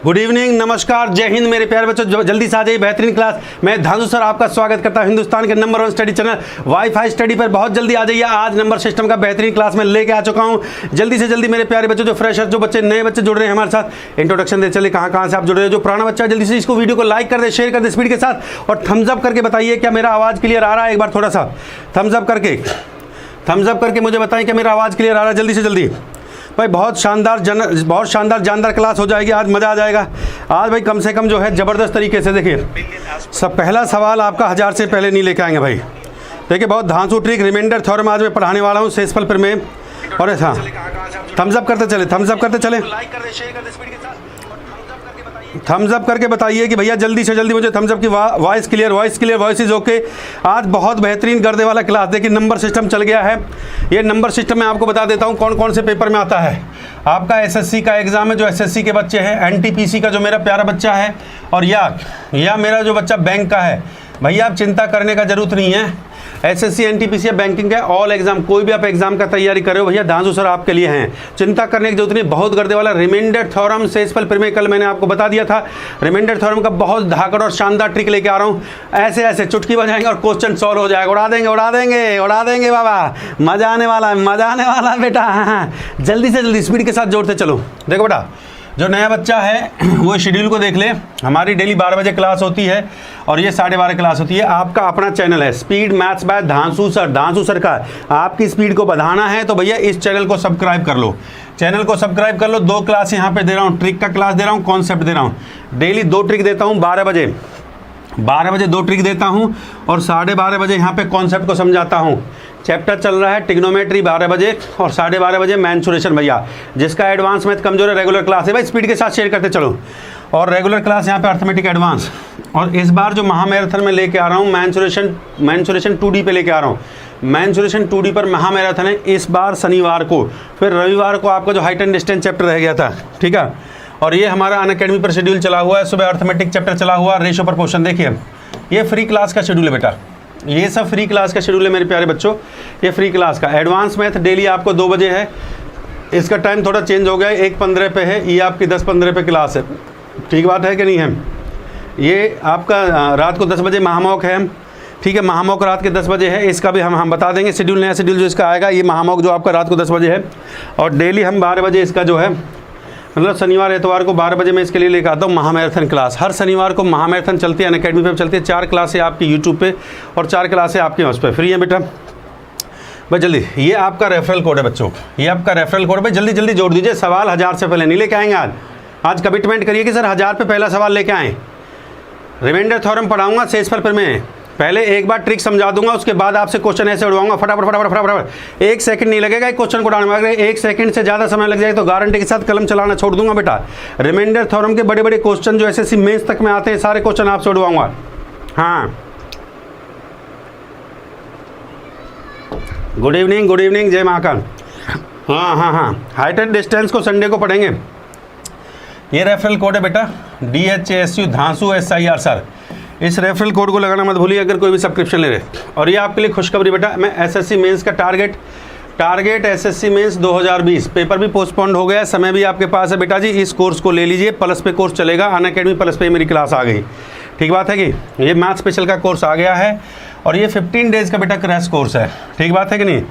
Good evening, नमस्कार, जय हिंद मेरे प्यारे बच्चों। जल्दी से आ जाइए बेहतरीन क्लास। मैं धांसू सर आपका स्वागत करता हूं हिंदुस्तान के number 1 study channel wifi study पर। बहुत जल्दी आ जाइए। आज नंबर सिस्टम का बेहतरीन क्लास में लेके आ चुका हूं। जल्दी से जल्दी मेरे प्यारे बच्चों, जो फ्रेशर, जो बच्चे नए बच्चे जुड़ रहे हैं हमारे साथ, इंट्रोडक्शन दे चलिए कहाँ से आप जुड़ रहे हैं। जो पुराना बच्चा, जल्दी से इसको वीडियो को लाइक कर दे, शेयर कर दे स्पीड के साथ, और थम्स अप करके बताइए क्या मेरा आवाज़ क्लियर आ रहा है। एक बार थोड़ा सा थम्स अप करके मुझे बताएं क्या मेरा आवाज़ क्लियर आ रहा है। जल्दी से जल्दी भाई, बहुत शानदार जानदार क्लास हो जाएगी आज, मज़ा आ जाएगा आज भाई। कम से कम जो है ज़बरदस्त तरीके से देखिए। सब पहला सवाल आपका 1000 से पहले नहीं लेके आएंगे भाई। देखिए, बहुत धांसू ट्रिक रिमाइंडर थ्योरम आज मैं पढ़ाने वाला हूँ सेजफल पर में। और ऐसा थम्स अप करते चले, थम्स अप करके बताइए कि भैया जल्दी से जल्दी मुझे थम्स अप की voice clear, voice is okay. आज बहुत बेहतरीन गर्दे वाला क्लास। देखिए, नंबर सिस्टम चल गया है। ये नंबर सिस्टम मैं आपको बता देता हूँ कौन कौन से पेपर में आता है। आपका एसएससी का एग्जाम है, जो एसएससी के बच्चे हैं, एनटीपीसी का जो मेरा प्यारा बच्चा है, और या मेरा जो बच्चा बैंक का है, भैया आप चिंता करने का जरूरत नहीं है। एसएससी, एनटीपीसी, बैंकिंग है, ऑल एग्जाम, कोई भी आप एग्जाम का तैयारी कर रहे हो भैया, धांसू सर आपके लिए हैं। चिंता करने की जरूरत नहीं। बहुत गर्दे वाला रिमाइंडर थ्योरम सेजफल पर में कल मैंने आपको बता दिया था। रिमाइंडर थ्योरम का बहुत धाकड़ और शानदार ट्रिक लेके आ रहा हूँ। ऐसे चुटकी बजाएंगे और क्वेश्चन सॉल्व हो जाएगा। उड़ा देंगे बाबा। मजा आने वाला है बेटा। जल्दी से जल्दी स्पीड के साथ जोड़ते चलो। देखो बेटा, जो नया बच्चा है वो शेड्यूल को देख ले। हमारी डेली 12 बजे क्लास होती है और ये 12:30 क्लास होती है। आपका अपना चैनल है स्पीड मैथ्स बाय धांसू सर का। आपकी स्पीड को बढ़ाना है तो भैया इस चैनल को सब्सक्राइब कर लो। सब्सक्राइब कर लो। 2 क्लास यहाँ पे दे रहा हूँ, ट्रिक का क्लास दे रहा हूँ, कॉन्सेप्ट दे रहा हूँ। डेली 2 ट्रिक देता हूँ। 12 बजे 2 ट्रिक देता हूँ और 12:30 बजे यहाँ पे कॉन्सेप्ट को समझाता हूँ। चैप्टर चल रहा है ट्रिग्नोमेट्री 12 बजे, और 12:30 बजे मेंसुरेशन। भैया जिसका एडवांस मैथ कमजोर है, रेगुलर क्लास है भाई, स्पीड के साथ शेयर करते चलो। और रेगुलर क्लास यहाँ पे अर्थमेटिक एडवांस। और इस बार जो महामैराथन में लेके आ रहा हूँ, मेंसुरेशन 2D पे लेके आ रहा हूँ। मेंसुरेशन 2D पर महामैराथन है इस बार शनिवार को। फिर रविवार को आपका जो हाइट एंड डिस्टेंस चैप्टर रह गया था, ठीक है। और ये हमारा अनअकैडमी पर शेड्यूल चला हुआ है। सुबह अर्थमेटिक चैप्टर चला हुआ, रेशो प्रपोर्शन। देखिए, ये फ्री क्लास का शेड्यूल है बेटा। ये सब फ्री क्लास का शेड्यूल है मेरे प्यारे बच्चों। ये फ्री क्लास का एडवांस मैथ डेली आपको 2 बजे है। इसका टाइम थोड़ा चेंज हो गया है, 1:15 पे है। ये आपकी 10:15 पे क्लास है। ठीक बात है कि नहीं है। ये आपका रात को 10 बजे महामौक है, ठीक है। महामौक रात के 10 बजे है। इसका भी हम बता देंगे शेड्यूल, नया शेड्यूल जो इसका आएगा। ये महामौक जो आपका रात को 10 बजे है, और डेली हम 12 बजे इसका जो है, मतलब शनिवार एतवार को 12 बजे मैं इसके लिए लेकर आता हूँ महामैराथन क्लास। हर शनिवार को महामैराथन चलती है, अनअकैडमी पे चलती है। 4 क्लासें आपकी यूट्यूब पे और 4 क्लासें आपके उस पर फ्री है बेटा। भाई जल्दी, ये आपका रेफरल कोड है बच्चों, ये आपका रेफरल कोड। भाई जल्दी जोड़ दीजिए। सवाल 1000 से पहले नहीं लेके आएंगे आज कमिटमेंट करिए कि सर 1000 पे पहला सवाल लेके आएँ। रिमाइंडर थ्योरम पढ़ाऊँगा सेजफल पर में। पहले एक बार ट्रिक समझा दूंगा, उसके बाद आपसे क्वेश्चन ऐसे उड़वाऊंगा फटाफट। 1 सेकंड नहीं लगेगा एक क्वेश्चन को उड़ाने में। अगर 1 सेकंड से ज़्यादा समय लग जाएगा तो गारंटी के साथ कलम चलाना छोड़ दूंगा बेटा। रिमाइंडर थ्योरम के बड़े क्वेश्चन जो एसएससी मेंस तक में आते हैं, सारे क्वेश्चन आपसे उड़वाऊंगा। हाँ, गुड इवनिंग, जय महाकाल। हाँ, हाइट एंड डिस्टेंस को संडे को पढ़ेंगे। ये रेफरल कोड है बेटा, DHASU धांसू SIR सर। इस रेफरल कोड को लगाना मत भूलिए अगर कोई भी सब्सक्रिप्शन ले रहे। और ये आपके लिए खुशखबरी बेटा, मैं एसएससी मेंस का टारगेट एसएससी मेंस 2020 पेपर भी पोस्टपोन्ड हो गया है। समय भी आपके पास है बेटा जी। इस कोर्स को ले लीजिए, प्लस पे कोर्स चलेगा। अनअकैडमी प्लस पे मेरी क्लास आ गई। ठीक बात है कि ये मैथ स्पेशल का कोर्स आ गया है, और ये 15 डेज़ का बेटा क्रैश कोर्स है। ठीक बात है कि नहीं।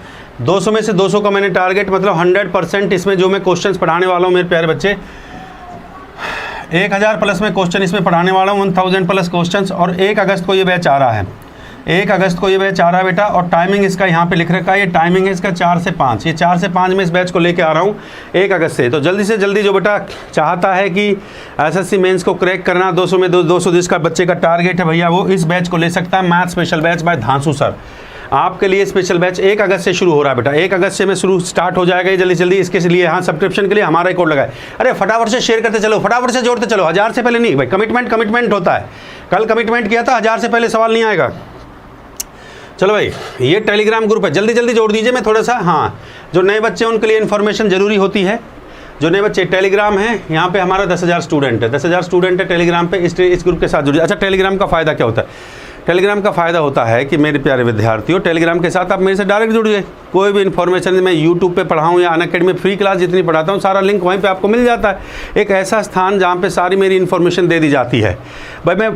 200 में से 200 का मैंने टारगेट, मतलब 100% इसमें जो मैं क्वेश्चन पढ़ाने वाला हूँ मेरे प्यारे बच्चे, 1000 प्लस में क्वेश्चन इसमें पढ़ाने वाला हूँ, 1000 प्लस क्वेश्चंस। और 1 अगस्त को ये बैच आ रहा है, 1 अगस्त को ये बैच आ रहा है बेटा। और टाइमिंग इसका यहाँ पे लिख रखा है, ये टाइमिंग है इसका 4 से 5। ये 4 से 5 में इस बैच को लेके आ रहा हूँ 1 अगस्त से। तो जल्दी से जल्दी जो बेटा चाहता है कि एसएससी मेंस को क्रैक करना, 200 में 200 जिसका बच्चे का टारगेट है भैया, वो इस बैच को ले सकता है। मैथ स्पेशल बैच बाय धांसू सर। आपके लिए स्पेशल बैच 1 अगस्त से शुरू हो रहा है बेटा। 1 अगस्त से में स्टार्ट हो जाएगा। जल्दी इसके लिए यहाँ सब्सक्रिप्शन के लिए हमारा ही कोड लगाए। अरे फटाफट से शेयर करते चलो, फटाफट से जोड़ते चलो। 1000 से पहले नहीं भाई, कमिटमेंट होता है। कल कमिटमेंट किया था, 1000 से पहले सवाल नहीं आएगा। चलो भाई, ये टेलीग्राम ग्रुप है, जल्दी जोड़ दीजिए। मैं थोड़ा सा, हाँ, जो नए बच्चे हैं उनके लिए इन्फॉर्मेशन ज़रूरी होती है। जो नए बच्चे, टेलीग्राम है, यहाँ पे हमारा 10,000 स्टूडेंट है। 10,000 स्टूडेंट है टेलीग्राम पे। इस ग्रुप के साथ जुड़िए। अच्छा, टेलीग्राम का फ़ायदा क्या होता है? टेलीग्राम का फ़ायदा होता है कि मेरे प्यारे विद्यार्थियों, टेलीग्राम के साथ आप मेरे से डायरेक्ट जुड़ जाए। कोई भी इन्फॉर्मेशन मैं यूट्यूब पे पढ़ाऊँ या अनअकैडमी फ्री क्लास जितनी पढ़ाता हूँ, सारा लिंक वहीं पे आपको मिल जाता है। एक ऐसा स्थान जहाँ पे सारी मेरी इन्फॉर्मेशन दे दी जाती है। भाई मैं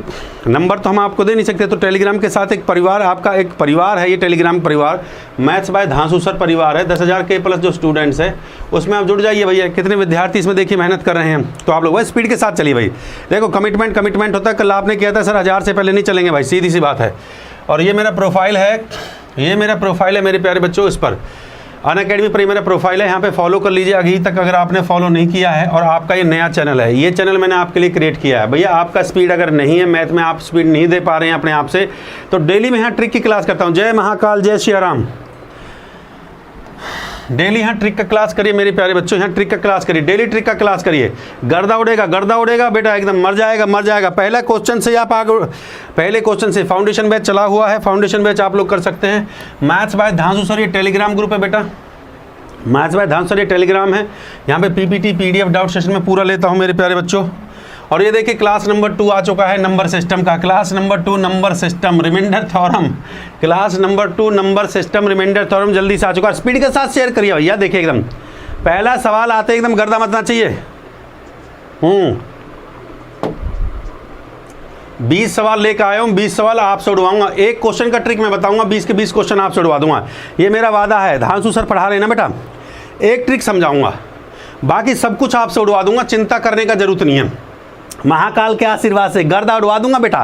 नंबर तो हम आपको दे नहीं सकते, तो टेलीग्राम के साथ एक परिवार, आपका एक परिवार है ये टेलीग्राम परिवार, मैथ्स बाय धांसू सर परिवार है। 10,000 के प्लस जो स्टूडेंट्स हैं उसमें आप जुड़ जाइए भैया। कितने विद्यार्थी इसमें देखिए मेहनत कर रहे हैं, तो आप लोग भाई स्पीड के साथ चलिए भाई। देखो कमिटमेंट होता है। कल आपने किया था सर 1000 से पहले नहीं चलेंगे भाई, सीधी सी बात है। और ये मेरा प्रोफाइल है, ये मेरा प्रोफाइल है मेरे प्यारे बच्चों, इस पर अनअकैडमी पर ही मेरा प्रोफाइल है, यहाँ पे फॉलो कर लीजिए अभी तक अगर आपने फॉलो नहीं किया है। और आपका ये नया चैनल है, ये चैनल मैंने आपके लिए क्रिएट किया है। भैया आपका स्पीड अगर नहीं है, मैथ में आप स्पीड नहीं दे पा रहे हैं अपने आप से, तो डेली मैं यहाँ ट्रिक की क्लास करता हूँ। जय महाकाल, जय श्री राम। डेली यहाँ ट्रिक का क्लास करिए मेरे प्यारे बच्चों, यहाँ ट्रिक का क्लास करिए, डेली ट्रिक का क्लास करिए। गर्दा उड़ेगा बेटा, एकदम मर जाएगा। पहला क्वेश्चन से आप आगे, पहले क्वेश्चन से फाउंडेशन बैच चला हुआ है, फाउंडेशन बैच आप लोग कर सकते हैं। मैथ्स बाय धांसू सर ये टेलीग्राम ग्रुप है बेटा, मैथ्स बाय धांसू सर ये टेलीग्राम है। यहाँ पे पीपीटी PDF डाउट सेशन में पूरा लेता हूँ मेरे प्यारे बच्चों। और ये देखिए क्लास नंबर 2 आ चुका है नंबर सिस्टम का, class number 2 number system remainder theorem, class number 2 number system remainder theorem जल्दी से आ चुका है। स्पीड के साथ शेयर करिए भैया। देखिए एकदम पहला सवाल आते एकदम गर्दा मचना चाहिए। 20 सवाल लेकर आया हूँ, 20 सवाल आपसे उड़वाऊंगा। एक क्वेश्चन का ट्रिक मैं बताऊंगा, 20 के 20 क्वेश्चन आपसे उड़वा दूंगा, ये मेरा वादा है। धांसू सर पढ़ा रहे ना बेटा, एक ट्रिक समझाऊंगा, बाकी सब कुछ आपसे उड़वा दूंगा, चिंता करने का जरूरत नहीं है। महाकाल के आशीर्वाद से गर्दा उड़वा दूंगा बेटा।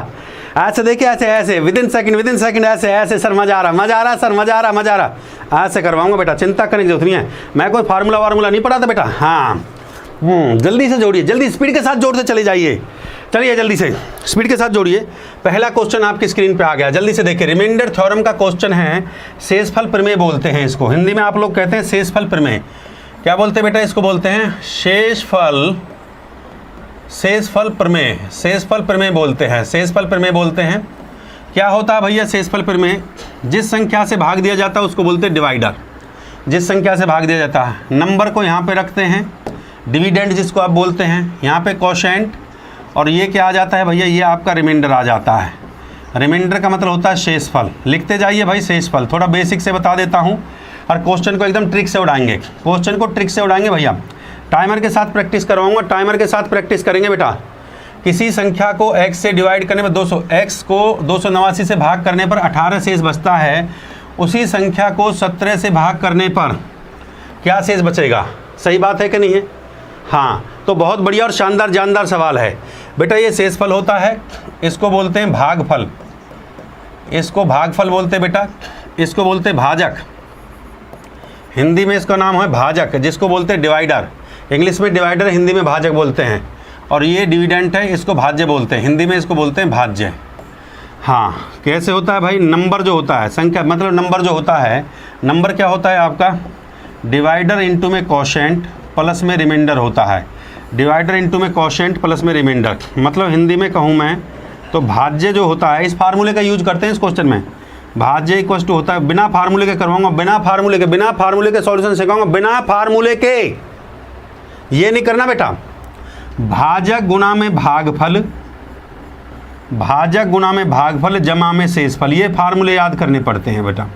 ऐसे देखिए, ऐसे विद इन सेकंड ऐसे सर मजा आ रहा ऐसे करवाऊंगा बेटा, चिंता करने की जरूरत नहीं है। मैं कोई फार्मूला नहीं पढ़ाता बेटा। हाँ जल्दी से जोड़िए, जल्दी स्पीड के साथ जोड़ते चले जाइए। चलिए जल्दी से स्पीड के साथ जोड़िए। पहला क्वेश्चन आपकी स्क्रीन पे आ गया, जल्दी से देखिए। रिमाइंडर थ्योरम का क्वेश्चन है, शेषफल प्रमेय बोलते हैं इसको, हिंदी में आप लोग कहते हैं शेषफल प्रमेय। क्या बोलते हैं बेटा इसको? बोलते हैं शेषफल प्रमेय बोलते हैं, शेषफल प्रमेय बोलते हैं। क्या होता है भैया शेषफल प्रमेय? जिस संख्या से भाग दिया जाता है उसको बोलते हैं डिवाइडर। जिस संख्या से भाग दिया जाता है, नंबर को यहाँ पे रखते हैं, डिविडेंड जिसको आप बोलते हैं, यहाँ पे कोशेंट, और ये क्या आ जाता है भैया? ये आपका रिमाइंडर आ जाता है। रिमाइंडर का मतलब होता है शेषफल। लिखते जाइए भाई शेषफल। थोड़ा बेसिक से बता देता हूँ और क्वेश्चन को एकदम ट्रिक से उड़ाएंगे, क्वेश्चन को ट्रिक से उड़ाएंगे भैया। टाइमर के साथ प्रैक्टिस करवाऊंगा, टाइमर के साथ प्रैक्टिस करेंगे बेटा। किसी संख्या को x से डिवाइड करने पर 200, x को 289 से भाग करने पर 18 शेष बचता है, उसी संख्या को 17 से भाग करने पर क्या शेष बचेगा? सही बात है कि नहीं है? हाँ, तो बहुत बढ़िया और शानदार जानदार सवाल है बेटा। ये शेषफल होता है, इसको बोलते हैं भागफल, इसको भागफल बोलते हैं बेटा, इसको बोलते हैं भाजक। हिंदी में इसका नाम है भाजक, जिसको बोलते हैं डिवाइडर। इंग्लिश में डिवाइडर, हिंदी में भाजक बोलते हैं। और ये डिविडेंट है, इसको भाज्य बोलते हैं, हिंदी में इसको बोलते हैं भाज्य। हाँ, कैसे होता है भाई? नंबर जो होता है, संख्या मतलब नंबर जो होता है, नंबर क्या होता है आपका? डिवाइडर इंटू में कोशेंट प्लस में रिमाइंडर होता है। डिवाइडर इंटू में कोशेंट प्लस में रिमाइंडर, मतलब हिंदी में कहूँ मैं तो भाज्य जो होता है, इस फार्मूले का यूज करते हैं इस क्वेश्चन में। भाज्य इक्वल टू होता है, बिना फार्मूले के करवाऊंगा, बिना फार्मूले के सॉल्यूशन सिखाऊंगा, बिना फार्मूले के। ये नहीं करना बेटा। भाजक गुणा में भागफल, भाजक गुणा में भागफल जमा में शेषफल, ये फार्मूले याद करने पड़ते हैं बेटा।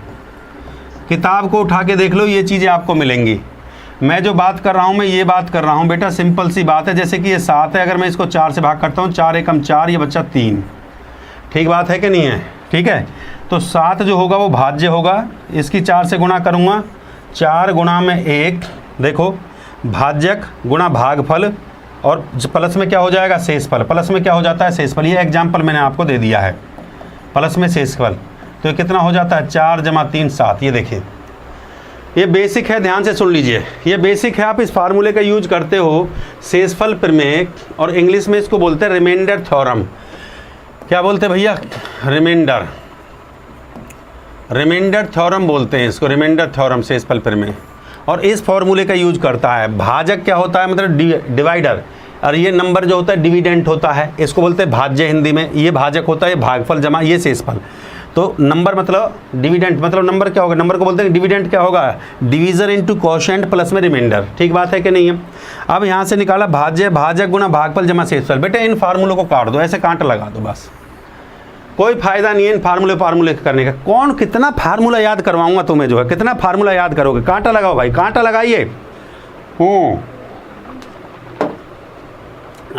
किताब को उठा के देख लो, ये चीज़ें आपको मिलेंगी। मैं जो बात कर रहा हूँ, मैं ये बात कर रहा हूँ बेटा, सिंपल सी बात है। जैसे कि ये 7 है, अगर मैं इसको 4 से भाग करता हूँ, 4 एकम 4, ये बच्चा 3। ठीक बात है कि नहीं है? ठीक है, तो 7 जो होगा वो भाज्य होगा, इसकी 4 से गुणा करूँगा, 4 गुणा में 1, देखो भाजक गुणा भागफल, और प्लस में क्या हो जाएगा? शेषफल। प्लस में क्या हो जाता है? शेषफल। ये एग्जाम्पल मैंने आपको दे दिया है, प्लस में शेषफल। तो ये कितना हो जाता है? 4 जमा 3 7। ये देखिए, ये बेसिक है, ध्यान से सुन लीजिए, ये बेसिक है। आप इस फार्मूले का यूज करते हो, शेषफल प्रमेय, और इंग्लिश में इसको बोलते हैं रिमाइंडर थ्योरम। क्या बोलते हैं भैया? रिमाइंडर थ्योरम बोलते हैं इसको, रिमाइंडर थ्योरम, शेषफल प्रमेय। और इस फॉर्मूले का यूज करता है। भाजक क्या होता है? मतलब डिवाइडर, और ये नंबर जो होता है डिविडेंट होता है, इसको बोलते हैं भाज्य हिंदी में। ये भाजक होता है, ये भागफल जमा ये शेषफल। तो नंबर मतलब डिविडेंट, मतलब नंबर क्या होगा? नंबर को बोलते हैं डिविडेंट। क्या होगा? डिवीजन इंटू कोशेंट प्लस में रिमाइंडर। ठीक बात है कि नहीं है? अब यहाँ से निकाला भाज्य, भाजक गुना भागफल जमा शेषफल। बेटे इन फार्मूलों को काट दो, ऐसे कांटा लगा दो बस। कोई फायदा नहीं है इन फार्मूले करने का। कौन कितना फार्मूला याद करवाऊंगा तुम्हें, जो है कितना फार्मूला याद करोगे। कांटा लगाओ भाई, कांटा लगाइए।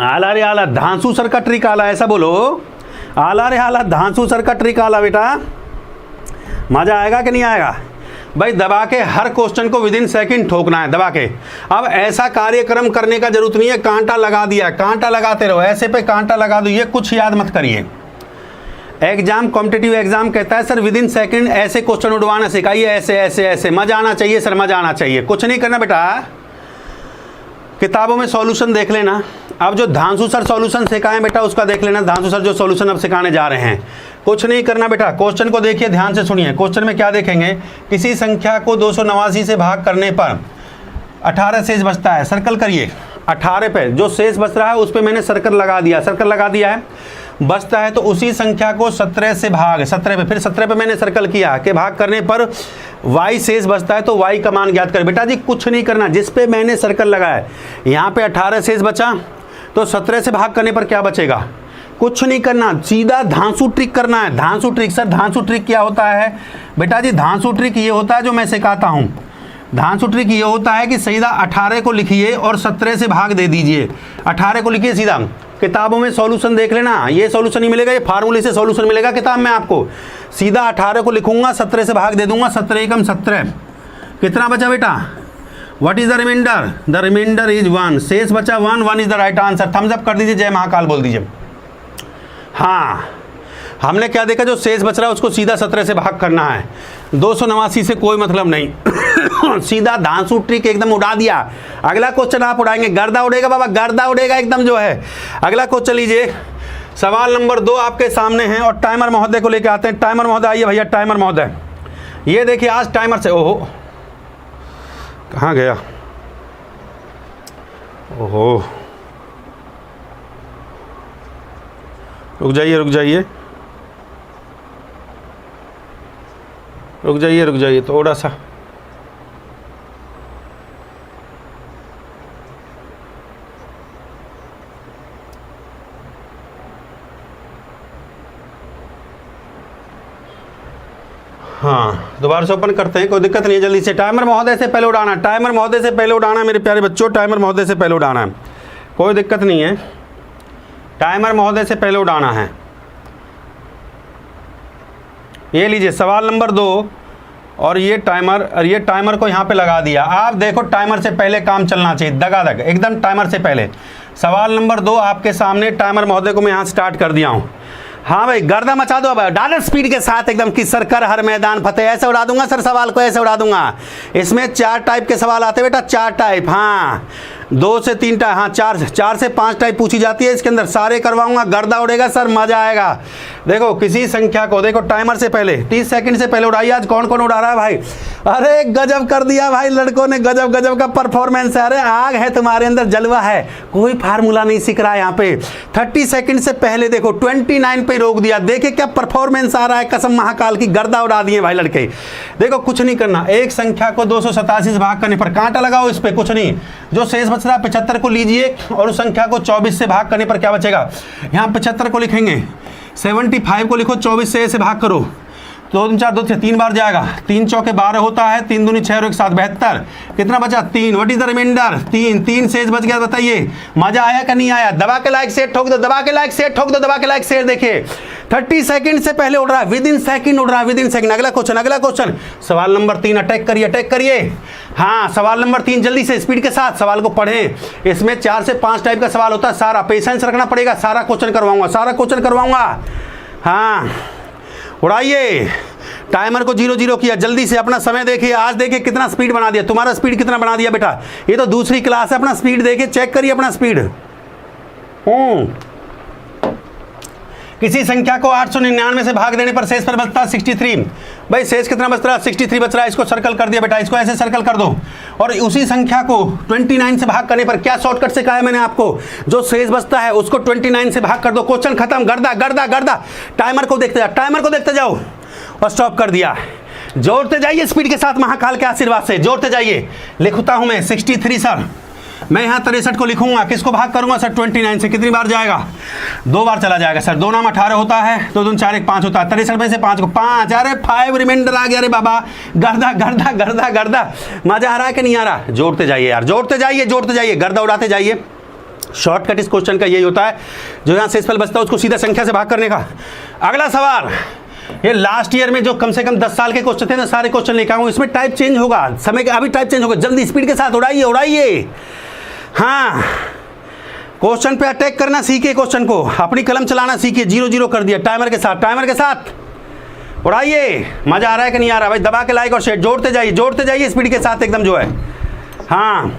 आला रे आला, धांसू सर का ट्रिक आला, ऐसा बोलो। आला रे आला, धांसू सर का ट्रिक आला। बेटा मजा आएगा कि नहीं आएगा भाई? दबा के हर क्वेश्चन को विदिन सेकंड ठोकना है, दबा के। अब ऐसा कार्यक्रम करने का जरूरत नहीं है, कांटा लगा दिया, कांटा लगाते रहो, ऐसे पे कांटा लगा दो, ये कुछ याद मत करिए। एग्जाम, कॉम्पिटिटिव एग्जाम कहता है सर विदिन सेकंड ऐसे क्वेश्चन उड़वाना सिखाइए, ऐसे ऐसे ऐसे। मजा आना चाहिए सर, मजा आना चाहिए। कुछ नहीं करना बेटा, किताबों में सॉल्यूशन देख लेना। अब जो धांसू सर सॉल्यूशन सिखाएं बेटा उसका देख लेना, धांसू सर जो सॉल्यूशन अब सिखाने जा रहे हैं। कुछ नहीं करना बेटा, क्वेश्चन को देखिए, ध्यान से सुनिए। क्वेश्चन में क्या देखेंगे, किसी संख्या को 289 से भाग करने पर 18 शेष बचता है, सर्कल करिए। 18 पे जो शेष बच रहा है उस पर मैंने सर्कल लगा दिया, सर्कल लगा दिया है। बचता है तो उसी संख्या को 17 से भाग, 17 पे, फिर 17 पे मैंने सर्कल किया कि भाग करने पर y शेष बचता है तो y का मान ज्ञात कर। बेटा जी कुछ नहीं करना, जिस पे मैंने सर्कल लगाया, यहाँ पे 18 शेष बचा तो 17 से भाग करने पर क्या बचेगा। कुछ नहीं करना, सीधा धांसू ट्रिक करना है। धांसू ट्रिक, सर धांसू ट्रिक क्या होता है बेटा जी? धांसू ट्रिक ये होता है जो मैं सिखाता हूँ। धांसू ट्रिक ये होता है कि सीधा 18 को लिखिए और 17 से भाग दे दीजिए। 18 को लिखिए सीधा, किताबों में सॉल्यूशन देख लेना, ये सॉल्यूशन नहीं मिलेगा, ये फार्मूले से सॉल्यूशन मिलेगा किताब में आपको। सीधा 18 को लिखूंगा, 17 से भाग दे दूंगा, 17 एकम 17। कितना बचा बेटा? What is the remainder? The remainder is 1। शेष बचा 1, 1 is the right answer. Thumbs up कर दीजिए, जय महाकाल बोल दीजिए। हाँ, हमने क्या देखा, जो शेष बच रहा है उसको सीधा 17 से भाग करना है, 289 से कोई मतलब नहीं। सीधा धांसू ट्रिक एकदम उड़ा दिया। अगला क्वेश्चन आप उड़ाएंगे, गर्दा उड़ेगा बाबा, गर्दा उड़ेगा एकदम जो है। अगला क्वेश्चन लीजिए, सवाल नंबर 2 आपके सामने है और टाइमर महोदय को लेके आते हैं। टाइमर महोदय आइए भैया, टाइमर महोदय। ये देखिए आज टाइमर से, ओहो कहाँ गया, ओहो रुक जाइए रुक जाइए रुक जाइए रुक जाइए थोड़ा सा। हाँ दोबारा से ओपन करते हैं, कोई दिक्कत नहीं है, जल्दी से। टाइमर महोदय से पहले उड़ाना, टाइमर महोदय से पहले उड़ाना मेरे प्यारे बच्चों, टाइमर महोदय से पहले उड़ाना है, कोई दिक्कत नहीं है, टाइमर महोदय से पहले उड़ाना है। ये लीजिए सवाल नंबर 2 और ये टाइमर को यहाँ पे लगा दिया। आप देखो टाइमर से पहले काम चलना चाहिए, दगादग एकदम टाइमर से पहले। सवाल नंबर 2 आपके सामने, टाइमर महोदय को मैं यहाँ स्टार्ट कर दिया हूँ। हाँ भाई गर्दा मचा दो अब डॉलर स्पीड के साथ एकदम कि सर कर हर मैदान फतेह। ऐसे उड़ा दूंगा सर, सवाल को ऐसे उड़ा दूंगा। इसमें 4 टाइप के सवाल आते हैं बेटा, 4 टाइप, हाँ 2 से 3 टाइप, हाँ 4 से 5 टाइप पूछी जाती है इसके अंदर। सारे करवाऊंगा, गर्दा उड़ेगा सर, मजा आएगा। देखो किसी संख्या को, देखो टाइमर से पहले 30 सेकंड से पहले उड़ाइए। आज कौन कौन उड़ा रहा है भाई? अरे गजब कर दिया भाई लड़कों ने, गजब गजब का परफॉर्मेंस है। अरे आग है तुम्हारे अंदर, जलवा है। कोई फार्मूला नहीं सीख रहा है यहाँ पे। 30 सेकंड से पहले देखो 29 पे रोक दिया। देखिए क्या परफॉर्मेंस आ रहा है, कसम महाकाल की, गर्दा उड़ा दिए भाई लड़के। देखो कुछ नहीं करना, एक संख्या को 287 से भाग करने पर कांटा लगाओ इस पे, कुछ नहीं। जो शेष बच रहा है 75 को लीजिए और उस संख्या को 24 से भाग करने पर क्या बचेगा। यहाँ 75 को लिखेंगे, 75 को लिखो, 24 से भाग करो, 2 3 4 2 3 बार जाएगा, 3 चौके 12 होता है, 3 दूनी 6 और 1 7 72। कितना बचा? 3। What is the reminder? 3 शेष बच गया। बताइए मजा आया कि नहीं आया? दबा के लाइक शेयर ठोक दो, दबा के लाइक शेयर ठोक दो, दबा के लाइक शेयर। देखिए 30 सेकंड से पहले उड़ रहा है, विदिन सेकंड उड़ रहा है, विदिन सेकंड। अगला क्वेश्चन सवाल नंबर 3, अटैक करिए। हाँ सवाल नंबर 3 जल्दी से स्पीड के साथ सवाल को पढ़ें। इसमें 4 से 5 टाइप का सवाल होता है, सारा पेशेंस रखना पड़ेगा, सारा क्वेश्चन करवाऊंगा। हाँ उड़ाइए। टाइमर को 0 किया, जल्दी से अपना समय देखिए। आज देखिए कितना स्पीड बना दिया, तुम्हारा स्पीड कितना बना दिया बेटा। ये तो दूसरी क्लास है, अपना स्पीड देखिए, चेक करिए अपना स्पीड। किसी संख्या को 899 से भाग देने पर शेष पर बचता है 63। भाई शेष कितना बच रहा है? 63 बच रहा है। इसको सर्कल कर दिया बेटा, इसको ऐसे सर्कल कर दो। और उसी संख्या को 29 से भाग करने पर क्या शॉर्टकट से कहा है मैंने आपको, जो शेष बचता है उसको 29 से भाग कर दो। क्वेश्चन खत्म। गर्दा। टाइमर को देखते जाओ और स्टॉप कर दिया। जोड़ते जाइए स्पीड के साथ, महाकाल के आशीर्वाद से जोड़ते जाइए। लिखता हूं मैं 63 सर, मैं यहाँ 63 को लिखूंगा, किसको भाग करूंगा सर 29 से, कितनी बार जाएगा, 2 बार चला जाएगा सर। 2 नाम 18 होता है, 2 दून 4 1 5 होता है, 63 में से 5 को 5, अरे 5 रिमाइंडर आ गया। अरे बाबा गर्दा गर्दा गर्दा गर्दा, मजा आ रहा है कि नहीं आ रहा? जोड़ते जाइए यार, जोड़ते जाइए, जोड़ते जाइए, गर्दा उड़ाते जाइए। शॉर्टकट इस क्वेश्चन का यही होता है, जो यहाँ शेषफल बचता है उसको सीधा संख्या से भाग करने का। अगला सवाल, ये लास्ट ईयर में जो कम से कम 10 साल के क्वेश्चन थे ना, सारे क्वेश्चन लेकर आऊँ। इसमें टाइप चेंज होगा, समय का अभी टाइप चेंज होगा, जल्दी स्पीड के साथ उड़ाइए उड़ाइए। हाँ, क्वेश्चन पे अटैक करना सीखिए, क्वेश्चन को अपनी कलम चलाना सीखिए। 0-0 कर दिया टाइमर के साथ, टाइमर के साथ उड़ाइए। मजा आ रहा है कि नहीं आ रहा भाई? दबा के लाइक और शेयर, जोड़ते जाइए, जोड़ते जाइए स्पीड के साथ एकदम जो है। हाँ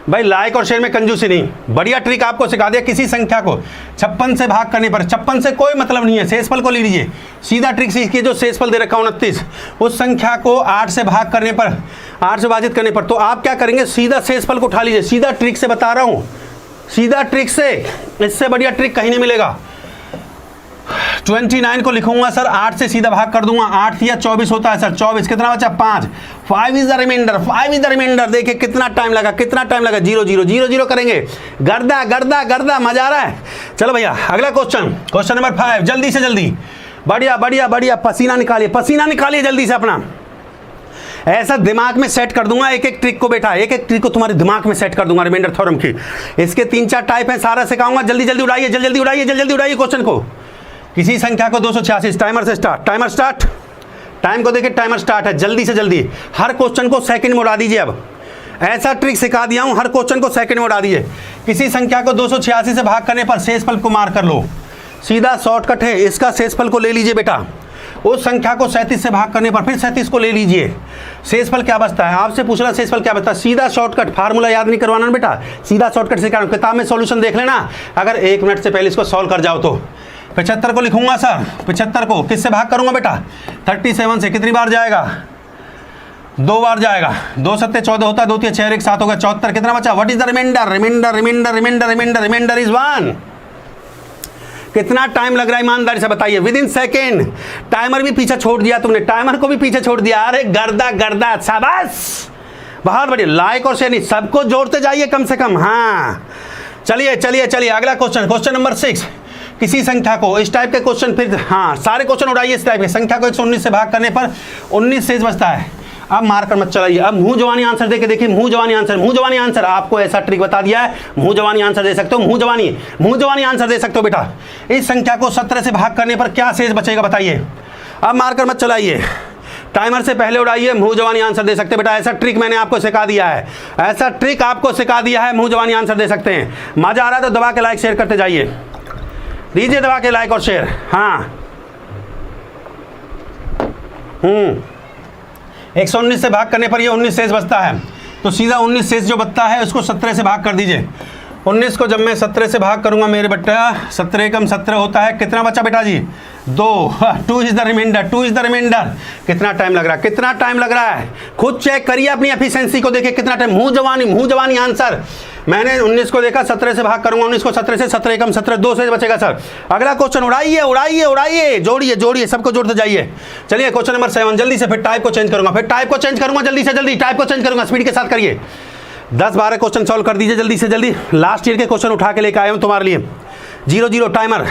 भाई, लाइक और शेयर में कंजूसी नहीं। बढ़िया ट्रिक आपको सिखा दिया। किसी संख्या को 56 से भाग करने पर, 56 से कोई मतलब नहीं है, शेषफल को ले लीजिए। सीधा ट्रिक सीखिए, जो शेषफल दे रखा 29, उस संख्या को 8 से भाग करने पर, 8 से विभाजित करने पर, तो आप क्या करेंगे, सीधा शेषफल को उठा लीजिए। सीधा ट्रिक से बता रहा हूँ, सीधा ट्रिक से, इससे बढ़िया ट्रिक कहीं नहीं मिलेगा। 29 को लिखूंगा सर, 8 से सीधा भाग कर दूंगा। 8 या 24 होता है सर, 24, कितना बचा 5, 5 is the remainder, 5 is the remainder. देखिए कितना टाइम लगा, कितना टाइम लगा। 0-0 करेंगे, गर्दा गर्दा गर्दा, मजा आ रहा है। चलो भैया अगला क्वेश्चन, क्वेश्चन नंबर 5, जल्दी से जल्दी, बढ़िया बढ़िया बढ़िया, पसीना निकालिए, पसीना निकालिए जल्दी से अपना। ऐसा दिमाग में सेट कर दूंगा एक एक ट्रिक को बेटा, एक एक ट्रिक को तुम्हारे दिमाग में सेट कर दूंगा रिमाइंडर थ्योरम की। इसके 3-4 टाइप हैं, सारा सिखाऊंगा। जल्दी जल्दी उड़ाइए, जल्दी जल्दी उड़ाइए, जल्दी जल्दी उड़ाइए क्वेश्चन को। किसी संख्या को 286, टाइमर से स्टार्ट, टाइमर स्टार्ट, टाइम को देखिए, टाइमर स्टार्ट है। जल्दी से जल्दी हर क्वेश्चन को सेकंड में उड़ा दीजिए। अब ऐसा ट्रिक सिखा दिया हूं, हर क्वेश्चन को सेकंड में उड़ा दीजिए। किसी संख्या को 286 से भाग करने पर शेषफल को मार कर लो, सीधा शॉर्टकट है, इसका शेषफल को ले लीजिए बेटा। उस संख्या को 37 से भाग करने पर फिर 37 को ले लीजिए, शेषफल क्या बचता है? आपसे पूछ रहा शेषफल क्या बचता है, सीधा शॉर्टकट, फार्मूला याद नहीं करवाना बेटा, सीधा शॉर्टकट सिखा रहा हूं। किताब में सॉल्यूशन देख लेना, अगर 1 मिनट से पहले इसको सॉल्व कर जाओ तो। 75 को लिखूंगा सर, 75 को किससे भाग करूंगा बेटा, 37 से, कितनी बार जाएगा, 2 बार जाएगा। 2 7 14 होता है, 2 3 6 1 7 होगा, 74, कितना बचा, what is the remainder, remainder remainder remainder remainder remainder is 1। कितना टाइम लग रहा है ईमानदारी से बताइए, विद इन सेकेंड। टाइमर भी पीछे छोड़ दिया तुमने, टाइमर को भी पीछे छोड़ दिया। अरे गर्दा गर्दा, शाबाश, बहुत बढ़िया। लाइक और शेयर नहीं, सबको जोड़ते जाइए कम से कम। हाँ चलिए चलिए चलिए, अगला क्वेश्चन, क्वेश्चन नंबर 6। किसी संख्या को, इस टाइप के क्वेश्चन, फिर हाँ सारे क्वेश्चन उड़ाइए इस टाइप के। संख्या को 119 से भाग करने पर 19 शेष बचता है। अब मारकर मत चलाइए, अब मुंह जवानी आंसर देके देखिए, मुंह जवानी आंसर, मुंह जवानी आंसर। आपको ऐसा ट्रिक बता दिया है, मुंह जवानी आंसर दे सकते हो, मुंह जवानी आंसर दे सकते हो बेटा। इस संख्या को 17 से भाग करने पर क्या शेष बचेगा बताइए। अब मारकर मत चलाइए, टाइमर से पहले उड़ाइए, मुंह जवानी आंसर दे सकते बेटा। ऐसा ट्रिक मैंने आपको सिखा दिया है, ऐसा ट्रिक आपको सिखा दिया है, मुंह जवानी आंसर दे सकते हैं। मजा आ रहा है तो दबा के लाइक शेयर करते जाइए, दीजिए दबा के लाइक और शेयर। हाँ 119 से भाग करने पर ये 19 शेष बचता है, तो सीधा 19 शेष जो बचता है उसको 17 से भाग कर दीजिए। 19 को जब मैं 17 से भाग करूंगा मेरे बेटा, 17 एकम 17 होता है, कितना बचा बेटा जी, 2। 2 is the remainder, 2 is the remainder. कितना टाइम लग रहा है, कितना टाइम लग रहा है, खुद चेक करिए अपनी एफिशिएंसी को, देखिए कितना टाइम। मुंह जवानी आंसर। मैंने 19 को देखा, 17 से भाग करूंगा, 19 को 17 से, 17 एकम 17, 2 से बचेगा सर। अगला क्वेश्चन उड़ाइए उड़ाइए उड़ाइए, जोड़िए जोड़िए, सबको जोड़ते जाइए। चलिए क्वेश्चन नंबर 7, जल्दी से, फिर टाइप को चेंज करूंगा, जल्दी से जल्दी टाइप को चेंज करूंगा, स्पीड के साथ करिए। 10-12 क्वेश्चन सॉल्व कर दीजिए जल्दी से जल्दी। लास्ट ईयर के क्वेश्चन उठा के लेकर आया हूं तुम्हारे लिए। 0-0 टाइमर।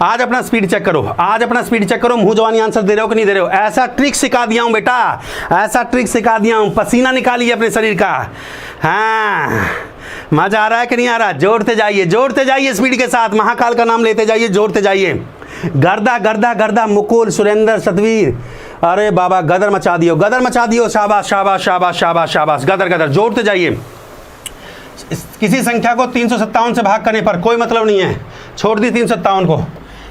आज अपना स्पीड चेक करो, आज अपना स्पीड चेक करो, मुंह जवानी आंसर दे रहे हो कि नहीं दे रहे हो। ऐसा ट्रिक सिखा दिया हूं बेटा, ऐसा ट्रिक सिखा दिया हूं, पसीना निकालिए अपने शरीर का। हाँ मजा आ रहा है कि नहीं आ रहा, जोड़ते जाइए स्पीड के साथ, महाकाल का नाम लेते जाइए, जोड़ते जाइए। गर्दा गर्दा गर्दा, मुकुल, सुरेंद्र, सतवीर, अरे बाबा गदर मचा दियो, शाबाश शाबाश शाबाश शाबाश शाबाश, गदर गदर, जोड़ते जाइए। किसी संख्या को 357 से भाग करने पर, कोई मतलब नहीं है, छोड़ दी 357 को,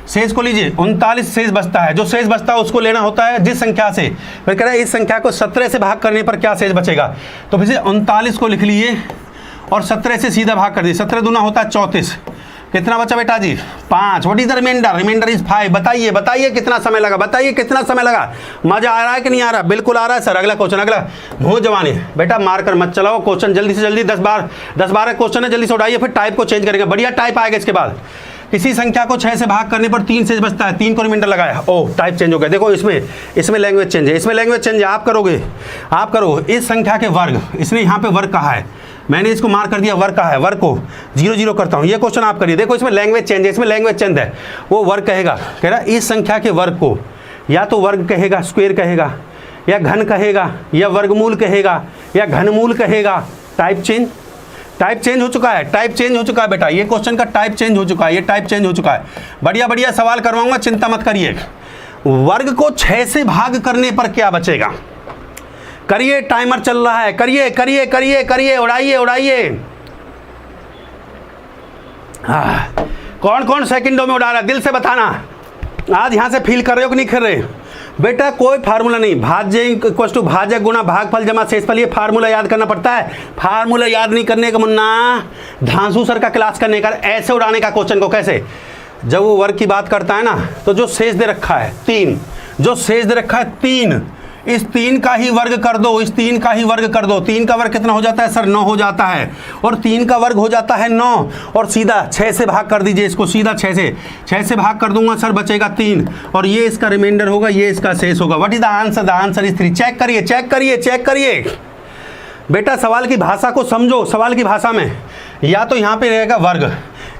शेष को लीजिए, 39 शेष बचता है। जो शेष बचता है उसको लेना होता है जिस संख्या से। फिर कह रहा है इस संख्या को 17 से भाग करने पर क्या शेष बचेगा, तो फिर से 39 को लिख लीजिए और 17 से सीधा भाग कर दीजिए। 17 दूना होता है 34, कितना बचा बेटा जी, 5। What is the remainder, remainder is 5। बताइए कितना समय लगा, कितना समय लगा। मजा आ रहा है कि नहीं आ रहा, बिल्कुल आ रहा है सर। अगला क्वेश्चन, अगला मुंह जवानी बेटा, मारकर मत चलाओ क्वेश्चन, जल्दी से जल्दी। 10-12 क्वेश्चन है, जल्दी से उठाइए, फिर टाइप को चेंज करेंगे, बढ़िया टाइप आएगा इसके बाद। किसी संख्या को 6 से भाग करने पर 3 शेष बचता है, 3 को रिमाइंडर लगाया, ओह टाइप चेंज हो गया। देखो इसमें लैंग्वेज चेंज है, इसमें लैंग्वेज चेंज है। आप करो इस संख्या के वर्ग, इसने यहाँ पे वर्ग कहा है, मैंने इसको मार्क कर दिया वर्ग कहा है, वर्ग को 0 0 करता हूँ। ये क्वेश्चन आप करिए, देखो इसमें लैंग्वेज चेंज है, इसमें लैंग्वेज चेंज है। वो वर्ग कहेगा, कह रहा इस संख्या के वर्ग को या तो वर्ग कहेगा, स्क्वायर कहेगा, या घन कहेगा, या वर्गमूल कहेगा, या घनमूल कहेगा। टाइप चेंज हो चुका है, टाइप चेंज हो चुका है बेटा, ये क्वेश्चन का टाइप चेंज हो चुका है, ये टाइप चेंज हो चुका है। बढ़िया सवाल करवाऊंगा, चिंता मत करिए। वर्ग को 6 से भाग करने पर क्या बचेगा? करिए, टाइमर चल रहा है, करिए, उड़ाइए। कौन कौन सेकंडों में उड़ा रहा है, दिल से बताना। आज यहां से फील कर रहे हो कि नहीं कर रहे? बेटा कोई फार्मूला नहीं, भाज्य इक्वल टू भाजक गुणा भागफल जमा शेषफल, ये फार्मूला याद करना पड़ता है। फार्मूला याद नहीं करने का मुन्ना, धांसू सर का क्लास करने का, ऐसे उड़ाने का क्वेश्चन को। कैसे? जब वो वर्ग की बात करता है ना, तो जो शेष दे रखा है 3, जो शेष दे रखा है 3, इस 3 का ही वर्ग कर दो, इस 3 का ही वर्ग कर दो। 3 का वर्ग कितना हो जाता है सर? 9 हो जाता है, और 3 का वर्ग हो जाता है 9, और सीधा 6 से भाग कर दीजिए इसको, सीधा 6 से भाग कर दूंगा सर, बचेगा 3, और ये इसका रिमाइंडर होगा, ये इसका शेष होगा। What is the answer? The answer is 3। Check करिए बेटा, सवाल की भाषा को समझो। सवाल की भाषा में या तो यहाँ पे रहेगा वर्ग,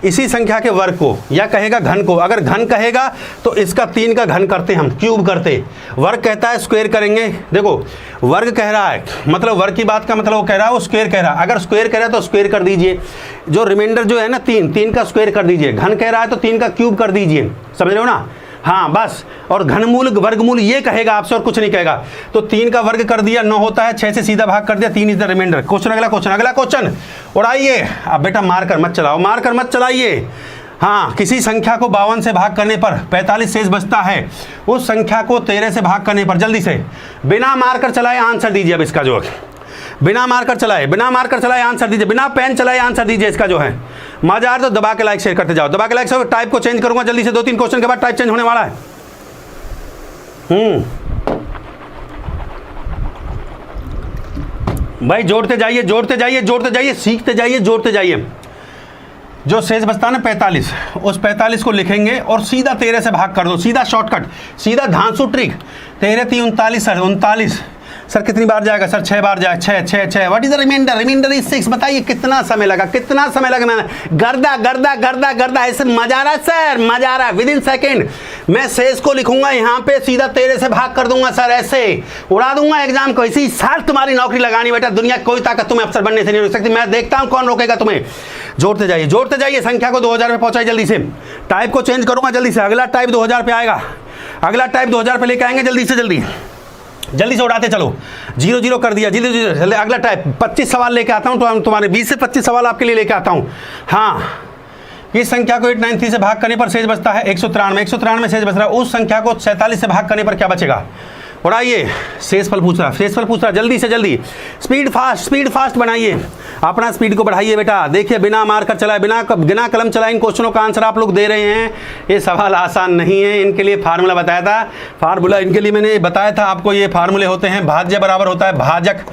इसी संख्या के वर्ग को, या कहेगा घन को। अगर घन कहेगा तो इसका 3 का घन करते हम, क्यूब करते। वर्ग कहता है स्क्वायर करेंगे। देखो वर्ग कह रहा है, मतलब वर्ग की बात का मतलब वो कह रहा है वो स्क्वायर कह रहा है। अगर स्क्वायर कह रहा है तो स्क्वायर कर दीजिए, जो रिमाइंडर जो है ना 3 का स्क्वायर कर दीजिए। घन कह रहा है तो 3 का क्यूब कर दीजिए, समझ रहे हो ना? हाँ बस। और घनमूल वर्गमूल ये कहेगा आपसे, और कुछ नहीं कहेगा। तो 3 का वर्ग कर दिया 9 होता है, 6 से सीधा भाग कर दिया, 3 इज द रिमाइंडर। अगला क्वेश्चन उड़ाइए। अब बेटा मार कर मत चलाइए। हाँ, किसी संख्या को 52 से भाग करने पर 45 शेष बचता है, उस संख्या को 13 से भाग करने पर, जल्दी से बिना मार कर चलाए आंसर दीजिए। अब इसका जो बिना मार कर चलाए आंसर दीजिए, बिना पेन चलाए आंसर दीजिए। इसका जो है मजा आ रहा तो दबा के लाइक शेयर करते जाओ, दबा के लाइक शेयर। टाइप को चेंज करूंगा जल्दी से, 2-3 क्वेश्चन के बाद टाइप चेंज होने वाला है। भाई जोड़ते जाइए, सीखते जाइए। जो शेष बचता है ना 45, उस 45 को लिखेंगे और सीधा 13 से भाग कर दो, सीधा शॉर्टकट, सीधा धांसू ट्रिक। 13 3 39 सर, 39 सर कितनी बार जाएगा सर? 6 बार जाए, 6। What is the remainder is 6। बताइए कितना समय लगा मैंने गर्दा ऐसे मजा आ रहा है सर, मजा आ रहा है। विद इन सेकेंड मैं शेष को लिखूंगा यहाँ पे, सीधा 13 से भाग कर दूंगा सर, ऐसे उड़ा दूंगा एग्जाम को। इसी साल तुम्हारी नौकरी लगानी बेटा, दुनिया कोई ताकत तुम्हें अफसर बनने से नहीं रोक सकती। मैं देखता हूँ कौन रोकेगा तुम्हें। जोड़ते जाइए, संख्या को 2000 पे पहुंचाई जल्दी से। टाइप को चेंज करूंगा जल्दी से, अगला टाइप 2000 पे आएगा, अगला टाइप 2000 पे लेके आएंगे। जल्दी से उड़ाते चलो। 0 0 कर दिया, जल्दी। अगला टाइप 25 सवाल लेके आता हूँ, तो तुम्हारे 20 से 25 सवाल आपके लिए लेके आता हूँ। हाँ, इस संख्या को 893 से भाग करने पर शेष बचता है 193 शेष बच रहा है, उस संख्या को 47 से भाग करने पर क्या बचेगा? उड़ाइए। शेषफल पूछ रहा, जल्दी से जल्दी। स्पीड फास्ट बनाइए, अपना स्पीड को बढ़ाइए बेटा। देखिए बिना मार कर चलाए, बिना कलम चलाए इन क्वेश्चनों का आंसर आप लोग दे रहे हैं। ये सवाल आसान नहीं है, इनके लिए फार्मूला बताया था। इनके लिए मैंने बताया था आपको, ये फार्मूले होते हैं। भाज्य बराबर होता है भाजक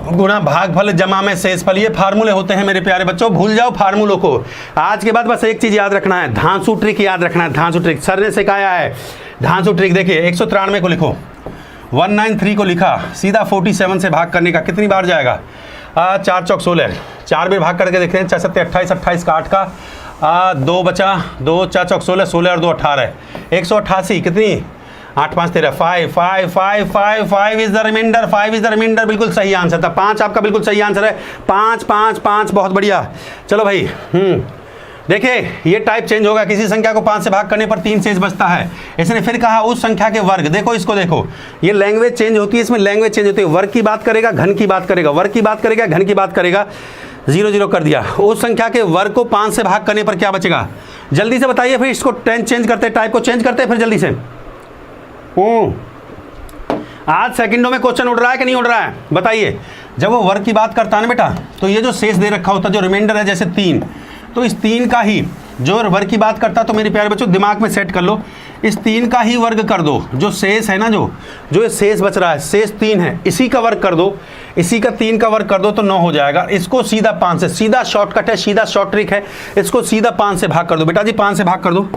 गुणा भागफल जमा में शेषफल, ये फार्मूले होते हैं मेरे प्यारे बच्चों। भूल जाओ फार्मूलों को। आज के बाद बस एक चीज़ याद रखना है, धांसू ट्रिक याद रखना है। धांसू ट्रिक सर ने सिखाया है, धांसू ट्रिक। देखिए 193 को लिखो, 193 को लिखा, सीधा 47 से भाग करने का कितनी बार जाएगा? 4 चौक 16, 4 बार भाग करके देखते हैं। 6 7 28, 28 का 8 का 2 बचा, 2 4 चौक 16, 16 और 2 18, 188। कितनी? 8 5 13, 5 इज द रिमाइंडर। बिल्कुल सही आंसर था, 5 आपका बिल्कुल सही आंसर है। 5, बहुत बढ़िया। चलो भाई, देखिए ये टाइप चेंज होगा। किसी संख्या को 5 से भाग करने पर 3 शेष बचता है। इसने फिर कहा उस संख्या के वर्ग। देखो इसको देखो, ये लैंग्वेज चेंज होती है, इसमें लैंग्वेज चेंज होती है। वर्ग की बात करेगा, घन की बात करेगा, वर्ग की बात करेगा, घन की बात करेगा। 0 0 कर दिया। उस संख्या के वर्ग को 5 से भाग करने पर क्या बचेगा? जल्दी से बताइए। फिर इसको चेंज करते, टाइप को चेंज करते, फिर जल्दी से। आज सेकंडों में क्वेश्चन उड़ रहा है कि नहीं उड़ रहा है? बताइए। जब वो वर्ग की बात करता है ना बेटा, तो ये जो शेष दे रखा होता है, जो रिमाइंडर है, जैसे 3, तो इस 3 का ही जो वर्ग की बात करता तो मेरे प्यारे बच्चों दिमाग में सेट कर लो, इस 3 का ही वर्ग कर दो, जो शेष है ना, जो ये शेष बच रहा है, शेष 3 है, इसी का वर्ग कर दो, इसी का 3 का वर्ग कर दो तो 9 हो जाएगा। इसको सीधा 5 से, सीधा शॉर्टकट है, सीधा शॉर्ट ट्रिक है, इसको सीधा 5 से भाग कर दो बेटा जी, 5 से भाग कर दो,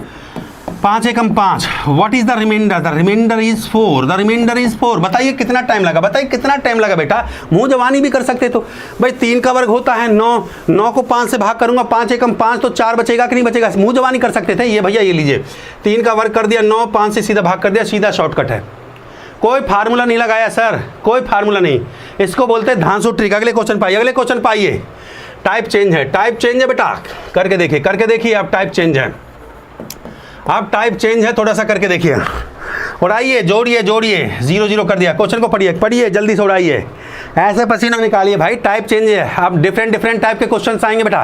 5 एकम 5। What is the remainder? The remainder is 4, the remainder is 4। बताइए कितना टाइम लगा, बताइए कितना टाइम लगा बेटा, मुंह जवानी भी कर सकते तो भाई 3 का वर्ग होता है 9, 9 को 5 से भाग करूंगा, 5 एकम 5 तो 4 बचेगा कि नहीं बचेगा, मुंह जवानी कर सकते थे। ये भैया ये लीजिए, 3 का वर्ग कर दिया, 9, 5 से सीधा भाग कर दिया, सीधा शॉर्टकट है, कोई फार्मूला नहीं लगाया सर, कोई फार्मूला नहीं, इसको बोलते हैं धांसू ट्रिक। अगले क्वेश्चन पाइए, अगले क्वेश्चन पाइए। टाइप चेंज है, टाइप चेंज है बेटा, करके देखिए, करके देखिए, आप टाइप चेंज है, आप टाइप चेंज है, थोड़ा सा करके देखिए, उड़ाइए, जोड़िए जोड़िए, 0 0 कर दिया। क्वेश्चन को पढ़िए, पढ़िए जल्दी से, उड़ाइए, ऐसे पसीना निकालिए भाई, टाइप चेंज है। आप डिफरेंट टाइप के क्वेश्चन आएंगे बेटा,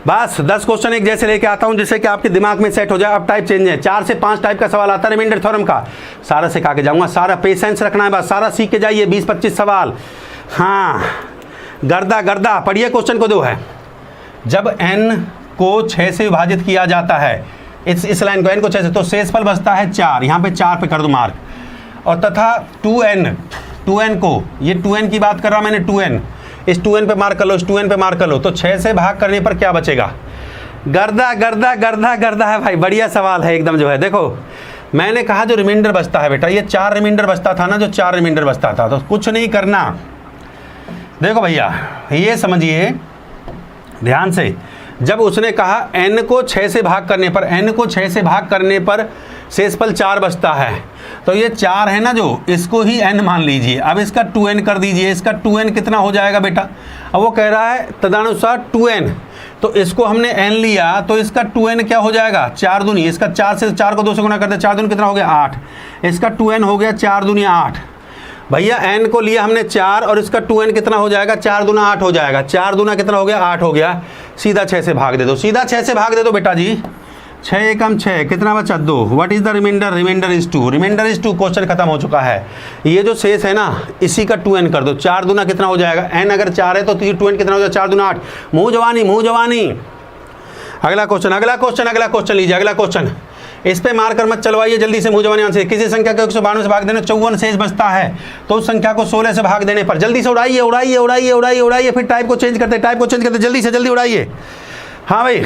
बस 10 क्वेश्चन एक जैसे लेके आता हूँ जिससे कि आपके दिमाग में सेट हो जाए। अब टाइप चेंज है, 4 से 5 टाइप का सवाल आता है रिमाइंडर थ्योरम का, सारा सिखा के जाऊँगा, सारा पेशेंस रखना है बस, सारा सीख के जाइए, 20-25 सवाल। हाँ, गर्दा गर्दा पढ़िए, क्वेश्चन को दो है, जब n को 6 से विभाजित किया जाता है, इस लाइन को n को 6 से, तो शेषफल बचता है 4, यहाँ पे 4 पे कर दो मार्क, और तथा 2n को, ये 2n की बात कर रहा मैंने, 2n, इस 2n पे मार्क कर लो, इस 2n पे मार्क कर लो, तो 6 से भाग करने पर क्या बचेगा? गर्दा गर्दा गर्दा गर्दा है भाई, बढ़िया सवाल है एकदम जो है। देखो मैंने कहा जो रिमाइंडर बचता है बेटा, ये 4 रिमाइंडर बचता था ना, जो 4 रिमाइंडर बचता था, तो कुछ नहीं करना। देखो भैया ये समझिए ध्यान से, जब उसने कहा n को 6 से भाग करने पर, n को 6 से भाग करने पर शेषफल 4 बचता है, तो ये 4 है ना जो, इसको ही n मान लीजिए। अब इसका 2n कर दीजिए, इसका 2n कितना हो जाएगा बेटा? अब वो कह रहा है तदनुसार 2n, तो इसको हमने n लिया, तो इसका 2n क्या हो जाएगा? 4 दूनी, इसका 4 से 4 को 2 से गुना करते, 4 दूनी कितना हो गया? 8, इसका 2n हो गया 4 दूनी 8। भैया n को लिया हमने 4 और इसका 2n कितना हो जाएगा? 4 दूना 8 हो जाएगा, 4 दूना कितना हो गया? 8 हो गया, सीधा 6 से भाग दे दो, सीधा 6 से भाग दे दो बेटा जी, 6 एकम 6, कितना बचा? 2। What is the remainder? Remainder is 2, remainder is 2। Question खत्म हो चुका है। ये जो शेष है ना, इसी का 2n कर दो, 4 दूना कितना हो जाएगा? n अगर 4 है तो 2n कितना हो जाएगा? 4 दूना 8। मुँह जवानी, मुँह जवानी। अगला क्वेश्चन, अगला क्वेश्चन, अगला क्वेश्चन लीजिए, अगला क्वेश्चन, इस पे मारकर मत चलवाइए, जल्दी से मुँह जवानी आंसर। किसी संख्या को 192 से भाग देने 54 शेष बचता है, तो उस संख्या को 16 से भाग देने पर, जल्दी से उड़ाइए उड़ाइए उड़ाइए उड़ाइए उड़ाइए, फिर टाइप को चेंज करते, टाइप को चेंज करते, जल्दी से जल्दी उड़ाइए। हाँ भाई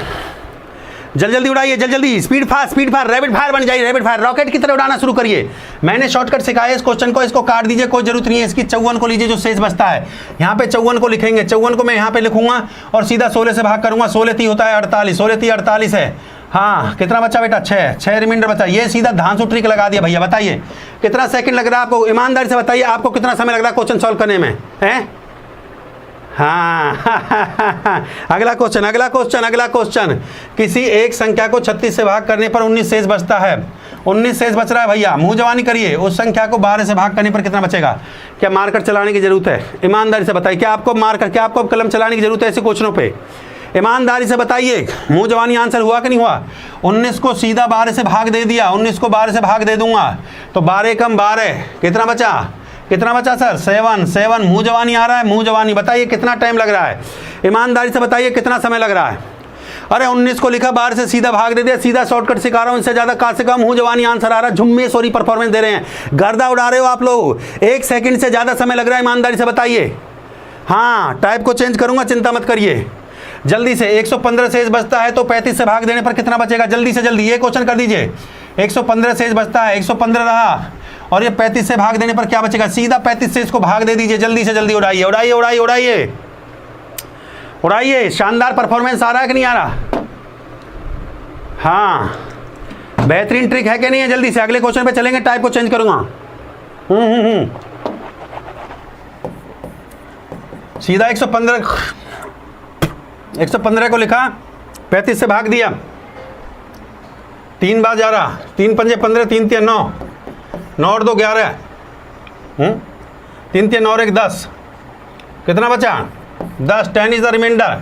जल्दी उड़ाइए, जल्दी, स्पीड फास्ट, रैपिड फायर बन जाइए, रैपिड फायर, रॉकेट की तरह उड़ाना शुरू करिए। मैंने शॉर्टकट सिखाया इस क्वेश्चन को, इसको काट दीजिए, कोई जरूरत नहीं है। इसकी 54 को लीजिए जो शेष बचता है, यहाँ पे 54 को लिखेंगे, 54 को मैं यहाँ पे लिखूंगा और सीधा 16 से भाग करूंगा, 16 3 होता है 48, 16 3 48 है। हाँ कितना बचा बेटा? 6 रिमाइंडर बचा। ये सीधा धांसू ट्रिक लगा दिया भैया। बताइए कितना सेकंड लग रहा है आपको? ईमानदारी से बताइए, आपको कितना समय लग रहा है क्वेश्चन सॉल्व करने में? हैं? हाँ अगला क्वेश्चन, अगला क्वेश्चन, अगला क्वेश्चन, किसी एक संख्या को 36 से भाग करने पर 19 शेष बचता है, 19 शेष बच रहा है भैया, मुंह जवानी करिए। उस संख्या को 12 से भाग करने पर कितना बचेगा? क्या मार्कर चलाने की जरूरत है? ईमानदारी से बताइए, क्या आपको मार्कर, क्या आपको कलम चलाने की जरूरत है ऐसे क्वेश्चनों पे? ईमानदारी से बताइए, मुंह जवानी आंसर हुआ कि नहीं हुआ? 19 को सीधा 12 से भाग दे दिया, 19 को 12 से भाग दे दूंगा, तो 12 कम 12 कितना बचा? कितना बचा सर? 7। मुंह जवानी आ रहा है, मुंह जवानी। बताइए कितना टाइम लग रहा है? ईमानदारी से बताइए कितना समय लग रहा है? अरे 19 को लिखा, 12 से सीधा भाग दे दिया, सीधा शॉर्टकट सिखा रहा हूँ, इससे ज़्यादा कहाँ से कम मुंह जवानी आंसर आ रहा है। झुम्मेश्वरी परफॉर्मेंस दे रहे हैं, गर्दा उड़ा रहे हो आप लोग। 1 सेकंड से ज़्यादा समय लग रहा है, ईमानदारी से बताइए। हाँ टाइप को चेंज करूँगा, चिंता मत करिए। जल्दी से 115 शेष बचता है, तो 35 से भाग देने पर कितना बचेगा? जल्दी से जल्दी ये क्वेश्चन कर दीजिए। 115 शेष बचता है, 115 रहा, और ये 35 से भाग देने पर क्या बचेगा? सीधा 35 से इसको भाग दे दीजिए। जल्दी से जल्दी उड़ाइए उड़ाइए उड़ाइए उड़ाइए उड़ाइए। शानदार परफॉर्मेंस आ रहा है कि नहीं आ रहा? हाँ बेहतरीन ट्रिक है कि नहीं है? जल्दी से अगले क्वेश्चन पे चलेंगे, टाइप को चेंज करूंगा। सीधा 115 को लिखा, 35 से भाग दिया, 3 बार जा रहा, 3 पंजे 15, 3 3 9, 9 और 2 11, 3 3 9 और 1 10, कितना बचा? 10। 10 is the remainder,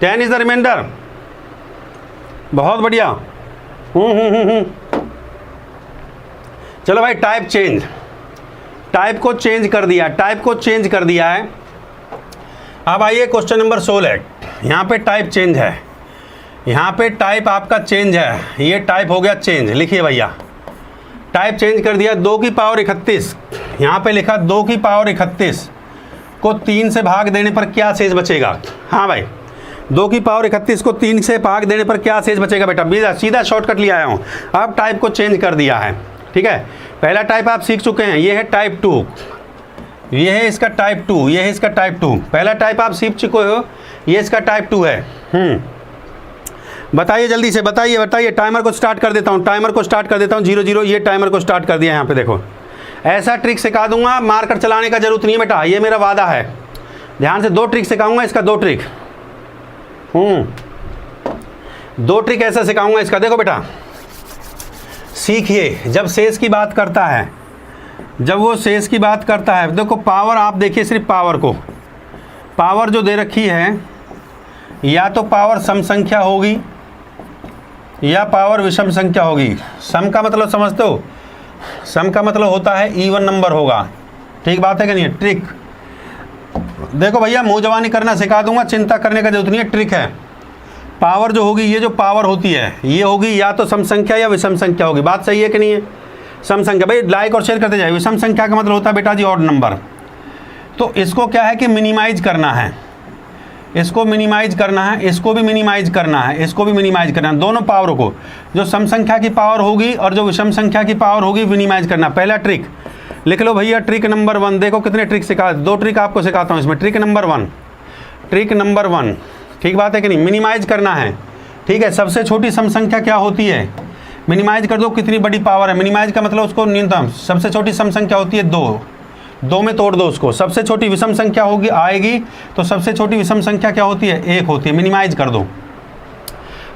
10 is the remainder. बहुत बढ़िया। चलो भाई टाइप चेंज, टाइप को चेंज कर दिया, टाइप को चेंज कर दिया है। अब आइए क्वेश्चन नंबर 16, यहाँ पे टाइप चेंज है। यहाँ पे टाइप आपका चेंज है, ये टाइप हो गया चेंज। लिखिए भैया, टाइप चेंज कर दिया। 2 की पावर 31, यहाँ पे लिखा 2 की पावर 31 को 3 से भाग देने पर क्या शेष बचेगा। हाँ भाई, 2 की पावर 31 को 3 से भाग देने पर क्या शेष बचेगा बेटा। सीधा शॉर्टकट लिया आया हूँ, अब टाइप को चेंज कर दिया है। ठीक है, पहला टाइप आप सीख चुके हैं, ये है टाइप 2, ये है इसका टाइप 2, ये है इसका टाइप 2। पहला टाइप आप सीख चुके हो, ये इसका टाइप 2 है। बताइए जल्दी से, बताइए। टाइमर को स्टार्ट कर देता हूँ, 0-0, ये टाइमर को स्टार्ट कर दिया। यहाँ पे देखो, ऐसा ट्रिक सिखा दूंगा, मार्कर चलाने का जरूरत नहीं है बेटा, ये मेरा वादा है। ध्यान से 2 ट्रिक सिखाऊंगा इसका, 2 ट्रिक 2 ट्रिक ऐसा सिखाऊंगा इसका। देखो बेटा, सीखिए। जब शेष की बात करता है, जब वो शेष की बात करता है, देखो पावर आप देखिए, सिर्फ पावर को, पावर जो दे रखी है, या तो पावर सम संख्या होगी या पावर विषम संख्या होगी। सम का मतलब समझते हो, सम का मतलब होता है इवन नंबर होगा। ठीक बात है कि नहीं है। ट्रिक देखो भैया, मुँह जवानी करना सिखा दूंगा, चिंता करने का जरूरत नहीं है। ट्रिक है, पावर जो होगी, ये जो पावर होती है, ये होगी या तो सम संख्या या विषम संख्या होगी। बात सही है कि नहीं है। सम संख्या, भाई लाइक और शेयर करते जाए। विषम संख्या का मतलब होता है बेटा जी ऑड नंबर। तो इसको क्या है कि मिनिमाइज करना है, इसको मिनिमाइज करना है, इसको भी मिनिमाइज करना है, इसको भी मिनिमाइज करना है। दोनों पावरों को, जो सम संख्या की पावर होगी और जो विषम संख्या की पावर होगी, मिनिमाइज करना। पहला ट्रिक लिख लो भैया, ट्रिक नंबर 1। देखो कितने ट्रिक सिखा, 2 ट्रिक आपको सिखाता हूँ इसमें। ट्रिक नंबर 1, ट्रिक नंबर 1, ठीक बात है कि नहीं। मिनिमाइज करना है, ठीक है। सबसे छोटी सम संख्या क्या होती है, मिनिमाइज कर दो, कितनी बड़ी पावर है। मिनिमाइज का मतलब उसको न्यूनतम, सबसे छोटी सम संख्या होती है 2 में तोड़ दो उसको। सबसे छोटी विषम संख्या होगी आएगी, तो सबसे छोटी विषम संख्या क्या होती है, 1 होती है। मिनिमाइज कर दो,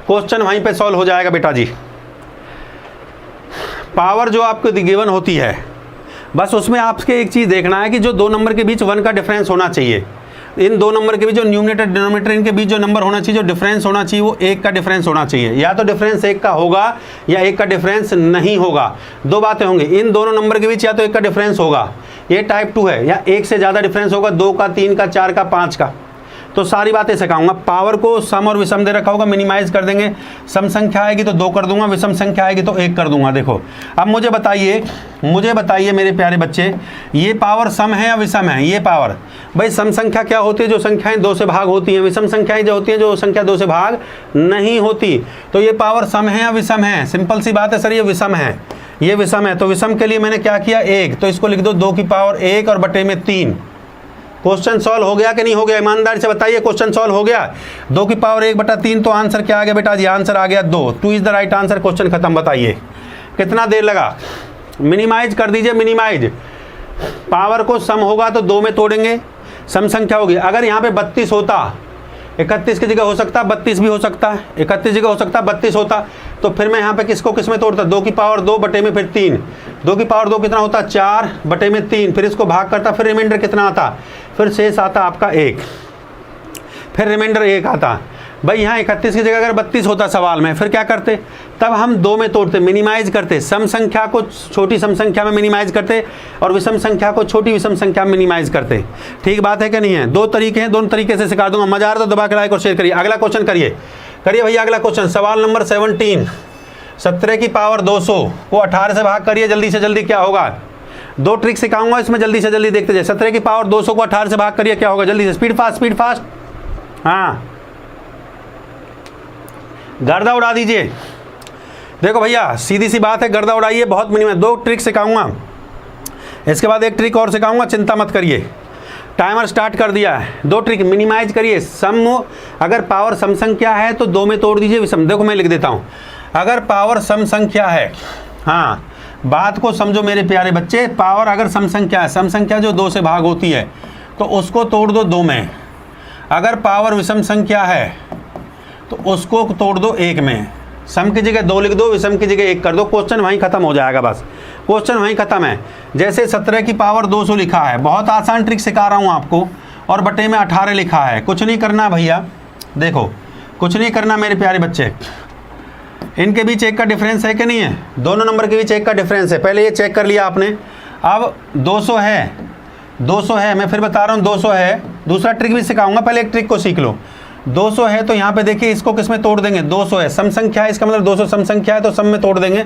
क्वेश्चन वहीं पे सॉल्व हो जाएगा बेटा जी। पावर जो आपको गिवन होती है, बस उसमें आपके एक चीज़ देखना है कि जो 2 नंबर के बीच 1 का डिफरेंस होना चाहिए। इन 2 नंबर के बीच जो न्यूमरेटर डिनोमिनेटर, इनके बीच जो नंबर होना चाहिए, जो डिफरेंस होना चाहिए, वो 1 का डिफरेंस होना चाहिए। या तो डिफरेंस 1 का होगा या 1 का डिफरेंस नहीं होगा। 2 बातें होंगी, इन दोनों नंबर के बीच या तो 1 का डिफरेंस होगा, ये टाइप 2 है, या 1 से ज़्यादा डिफरेंस होगा, 2 का, 3 का, 4 का, 5 का। तो सारी बातें सिखाऊंगा। पावर को सम और विषम दे रखा होगा, मिनिमाइज कर देंगे। सम संख्या आएगी तो 2 कर दूंगा, विषम संख्या आएगी तो 1 कर दूंगा। देखो अब मुझे बताइए मेरे प्यारे बच्चे, ये पावर सम है या विषम है। ये पावर, भाई सम संख्या क्या होती है, जो संख्याएं 2 से भाग होती हैं। विषम संख्याएं जो होती हैं, जो संख्या 2 से भाग नहीं होती। तो ये पावर सम है या विषम है। सिंपल सी बात है सर, ये विषम है, ये विषम है। तो विषम के लिए मैंने क्या किया, 1, तो इसको लिख दो 2 की पावर 1 और बटे में 3। क्वेश्चन सॉल्व हो गया कि नहीं हो गया, ईमानदारी से बताइए। क्वेश्चन सॉल्व हो गया। 2 की पावर 1/3, तो आंसर क्या आ गया बेटा जी, आंसर आ गया 2। 2 is the right answer. Question खत्म। बताइए कितना देर लगा। मिनिमाइज कर दीजिए, मिनिमाइज। पावर को सम होगा तो 2 में तोड़ेंगे, सम संख्या होगी। अगर यहाँ पे 32 होता, 31 की जगह हो सकता, 32 भी हो सकता है, 31 जगह हो सकता, 32 होता, तो फिर मैं यहाँ पे किसको किस में तोड़ता, 2 की पावर 2 बटे में फिर 3। 2 की पावर 2 कितना होता, 4 बटे में 3। फिर इसको भाग करता, फिर रिमाइंडर कितना आता, फिर शेष आता आपका 1, फिर रिमाइंडर 1 आता। भाई यहाँ 31 की जगह अगर 32 होता सवाल में, फिर क्या करते, तब हम 2 में तोड़ते, मिनिमाइज करते। सम संख्या को छोटी सम संख्या में मिनिमाइज करते और विषम संख्या को छोटी विषम संख्या में मिनिमाइज करते। ठीक बात है कि नहीं है। 2 तरीके हैं, दोनों तरीके से सिखा दूंगा। मजा आ रहा तो दबा के लाइक और शेयर करिए। अगला क्वेश्चन करिए भैया, अगला क्वेश्चन सवाल नंबर 17। 17 की पावर 200 को 18 से भाग करिए, जल्दी से जल्दी क्या होगा। 2 ट्रिक सिखाऊंगा इसमें, जल्दी से जल्दी देखते जाए। 17 की पावर 200 को 18 से भाग करिए, क्या होगा, जल्दी से, स्पीड फास्ट। हाँ, गर्दा उड़ा दीजिए। देखो भैया सीधी सी बात है, गर्दा उड़ाइए, बहुत मिनिमम। 2 ट्रिक सिखाऊंगा, इसके बाद 1 ट्रिक और सिखाऊंगा, चिंता मत करिए। टाइमर स्टार्ट कर दिया है। 2 ट्रिक मिनिमाइज करिए। सम, अगर पावर सम संख्या है तो 2 में तोड़ दीजिए विषम। देखो मैं लिख देता हूँ, अगर पावर सम संख्या है, हाँ बात को समझो मेरे प्यारे बच्चे, पावर अगर सम संख्या है, सम संख्या जो 2 से भाग होती है, तो उसको तोड़ दो 2 में। अगर पावर विषम संख्या है तो उसको तोड़ दो 1 में। सम की जगह 2 लिख दो, विषम की जगह 1 कर दो। क्वेश्चन वहीं खत्म हो जाएगा, बस क्वेश्चन वहीं खत्म है। जैसे 17 की पावर 200 लिखा है, बहुत आसान ट्रिक सिखा रहा हूँ आपको, और बटे में 18 लिखा है। कुछ नहीं करना भैया, देखो कुछ नहीं करना मेरे प्यारे बच्चे। इनके बीच 1 का डिफरेंस है कि नहीं है, दोनों नंबर के बीच 1 का डिफरेंस है। पहले ये चेक कर लिया आपने। अब 200 है, मैं फिर बता रहा हूँ 200 है। दूसरा ट्रिक भी सिखाऊंगा, पहले एक ट्रिक को सीख लो। 200 है तो यहाँ पे देखिए इसको किस में तोड़ देंगे, 200 है, सम संख्या है, इसका मतलब 200 सम संख्या है तो सम में तोड़ देंगे।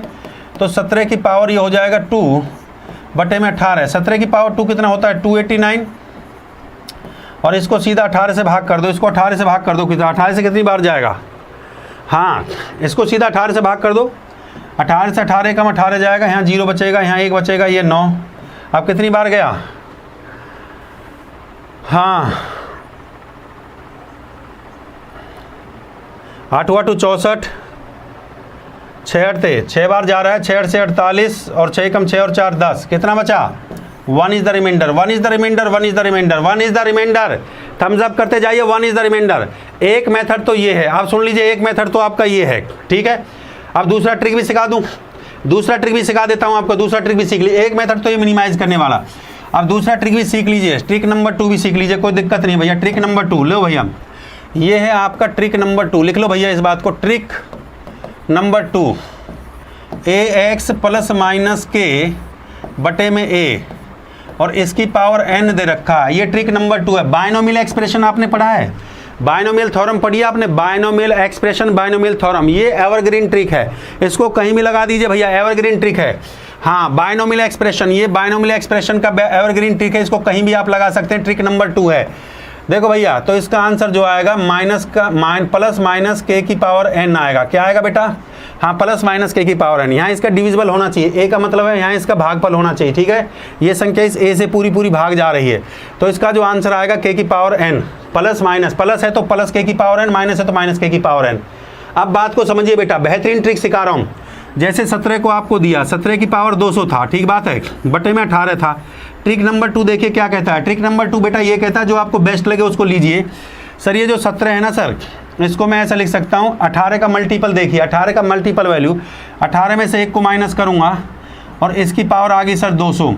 तो 17 की पावर ये हो जाएगा 2 बटे में 18। 17 की पावर 2 कितना होता है 289, और इसको सीधा 18 से भाग कर दो, इसको 18 से भाग कर दो, कितना 18 से कितनी बार जाएगा, हाँ इसको सीधा 18 से भाग कर दो, 18 से 18 कम 18 जाएगा, यहाँ 0 बचेगा, यहाँ 1 बचेगा, ये 9। अब कितनी बार गया, हाँ 8 8 64, 6 6 बार जा रहा है, 6 से 48 और 6 कम 6 और 4 10, कितना बचा 1 is the remainder, 1 is the remainder, 1 is the remainder, 1 is the remainder. Thumbs up करते जाइए, 1 इज द रिमाइंडर। एक मेथड तो ये है, आप सुन लीजिए, एक मेथड तो आपका ये है, ठीक है। अब दूसरा ट्रिक भी सिखा दूं, दूसरा ट्रिक भी सिखा देता हूं आपको, दूसरा ट्रिक भी सीख लीजिए। एक मेथड तो ये मिनिमाइज करने वाला, अब दूसरा ट्रिक भी सीख लीजिए, ट्रिक नंबर 2 भी सीख लीजिए, कोई दिक्कत नहीं भैया। ट्रिक नंबर 2 लो भैया, ये है आपका ट्रिक नंबर 2, लिख लो भैया इस बात को, trick number 2, ax plus minus के बटे में a और इसकी पावर n दे रखा है, ये ट्रिक नंबर 2 है। बायनोमियल एक्सप्रेशन आपने पढ़ा है, बायनोमियल थ्योरम पढ़िए आपने, बायनोमियल एक्सप्रेशन, बायनोमियल थ्योरम, ये एवरग्रीन ट्रिक है, इसको कहीं भी लगा दीजिए भैया, एवरग्रीन ट्रिक है। हाँ बायनोमियल एक्सप्रेशन, ये बायनोमियल एक्सप्रेशन का एवरग्रीन ट्रिक है, इसको कहीं भी आप लगा सकते हैं, ट्रिक नंबर 2 है। देखो भैया, तो इसका आंसर जो आएगा प्लस माइनस के की पावर n आएगा, क्या आएगा बेटा, हाँ प्लस माइनस के की पावर n। यहाँ इसका डिविजिबल होना चाहिए, a का मतलब है यहाँ इसका भागफल होना चाहिए, ठीक है। ये संख्या इस a से पूरी पूरी भाग जा रही है, तो इसका जो आंसर आएगा k की power n, plus minus, plus है तो प्लस के की पावर n, माइनस है तो माइनस के की पावर n। अब बात को समझिए बेटा, बेहतरीन ट्रिक सिखा रहा हूँ। जैसे 17 को आपको दिया, 17 की पावर 200 था, ठीक बात है, बटे में 18 था। ट्रिक नंबर 2 देखिए क्या कहता है, ट्रिक नंबर 2 बेटा ये कहता है जो आपको बेस्ट लगे उसको लीजिए। सर ये जो 17 है ना सर, इसको मैं ऐसा लिख सकता हूँ, 18 का मल्टीपल देखिए, 18 का मल्टीपल वैल्यू, 18 में से 1 को माइनस करूँगा और इसकी पावर आ गई सर 200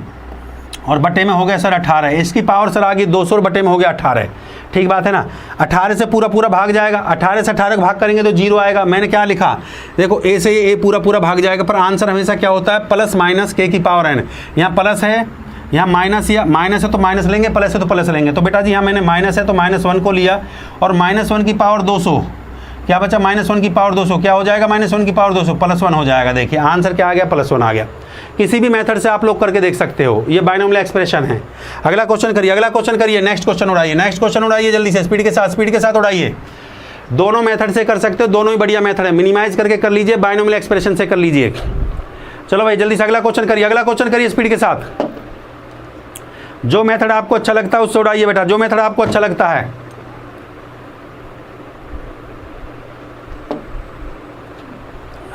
और बटे में हो गया सर 18, इसकी पावर सर आ गई 200 और बटे में हो गया 18, ठीक बात है ना। 18 से पूरा पूरा भाग जाएगा, 18 से 18 को भाग करेंगे तो 0 आएगा। मैंने क्या लिखा, देखो a से a पूरा पूरा भाग जाएगा, पर आंसर हमेशा क्या होता है, प्लस माइनस के की पावर n। यहाँ प्लस है, यहाँ माइनस, या माइनस है तो माइनस लेंगे, प्लस है तो प्लस लेंगे। तो बेटा जी यहाँ मैंने माइनस है तो -1 को लिया और -1 की पावर 200, क्या बचा, -1 की पावर 200, क्या हो जाएगा, -1 की पावर 200 +1 हो जाएगा। देखिए आंसर क्या आ गया, +1 आ गया। किसी भी मेथड से आप लोग करके देख सकते हो, ये बायनोमियल एक्सप्रेशन है। अगला क्वेश्चन करिए, अगला क्वेश्चन करिए, नेक्स्ट क्वेश्चन उड़ाइए, नेक्स्ट क्वेश्चन उड़ाइए जल्दी से, स्पीड के साथ उड़ाइए। दोनों मेथड से कर सकते हो, दोनों ही बढ़िया मेथड है, मिनिमाइज करके कर लीजिए, बायनोमियल एक्सप्रेशन से कर लीजिए। चलो भाई जल्दी से अगला क्वेश्चन करिए, अगला क्वेश्चन करिए स्पीड के साथ। जो मेथड आपको अच्छा लगता है उससे उड़ाइए बेटा, जो मेथड आपको अच्छा लगता है।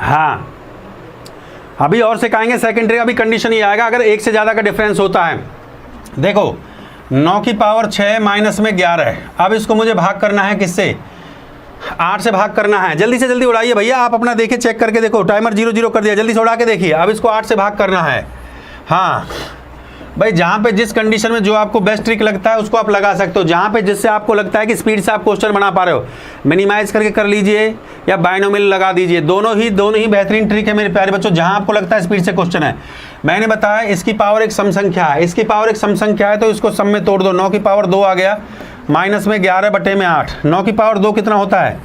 हाँ अभी और सिखाएंगे सेकंड ट्रिक। अभी कंडीशन ये आएगा अगर 1 से ज़्यादा का डिफरेंस होता है। देखो 9 की पावर 6 माइनस में 11 है, अब इसको मुझे भाग करना है किससे, 8 से भाग करना है। जल्दी से जल्दी उड़ाइए भैया, आप अपना देखिए, चेक करके देखो, टाइमर 0 कर दिया, जल्दी से उड़ा के देखिए। अब इसको 8 से भाग करना है। हाँ भाई जहाँ पे जिस कंडीशन में जो आपको बेस्ट ट्रिक लगता है उसको आप लगा सकते हो, जहाँ पे जिससे आपको लगता है कि स्पीड से आप क्वेश्चन बना पा रहे हो, मिनिमाइज करके कर लीजिए या बायनोमियल लगा दीजिए, दोनों ही बेहतरीन ट्रिक है मेरे प्यारे बच्चों। जहाँ आपको लगता है स्पीड से क्वेश्चन है, मैंने बताया इसकी पावर एक सम संख्या है, इसकी पावर एक सम संख्या है तो इसको सम में तोड़ दो। 9 की पावर 2 आ गया, माइनस में 11 बटे में 8। 9 की पावर 2 कितना होता है,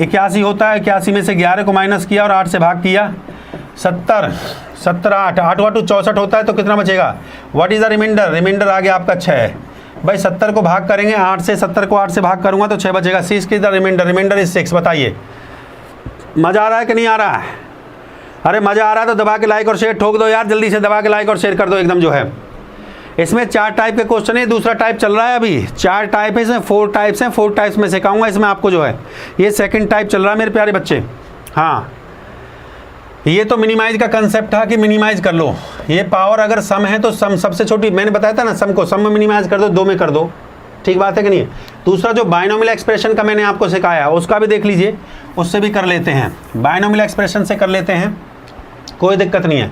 81 होता है। 81 में से 11 को माइनस किया और 8 से भाग किया, 70 8 8 64 होता है तो कितना बचेगा, what is the remainder, remainder आ गया आपका 6। भाई 70 को भाग करेंगे 8 से, 70 को 8 से भाग करूंगा तो 6 बचेगा। 6 की द रिमाइंडर, रिमाइंडर इज 6। बताइए मज़ा आ रहा है कि नहीं आ रहा है? अरे मज़ा आ रहा है तो दबा के लाइक और शेयर ठोक दो यार, जल्दी से दबा के लाइक और शेयर कर दो एकदम। जो है इसमें 4 टाइप के क्वेश्चन है, दूसरा टाइप चल रहा है अभी, 4 टाइप है, इसमें 4 टाइप्स हैं, 4 टाइप्स में सिखाऊंगा इसमें आपको। जो है ये सेकंड टाइप चल रहा है मेरे प्यारे बच्चे। हाँ ये तो मिनिमाइज का कंसेप्ट था कि मिनिमाइज कर लो, ये पावर अगर सम है तो सम सबसे छोटी, मैंने बताया था ना, सम को सम में मिनिमाइज कर दो, 2 में कर दो, ठीक बात है कि नहीं। दूसरा जो बायनोमियल एक्सप्रेशन का मैंने आपको सिखाया उसका भी देख लीजिए, उससे भी कर लेते हैं, बायनोमियल एक्सप्रेशन से कर लेते हैं, कोई दिक्कत नहीं है।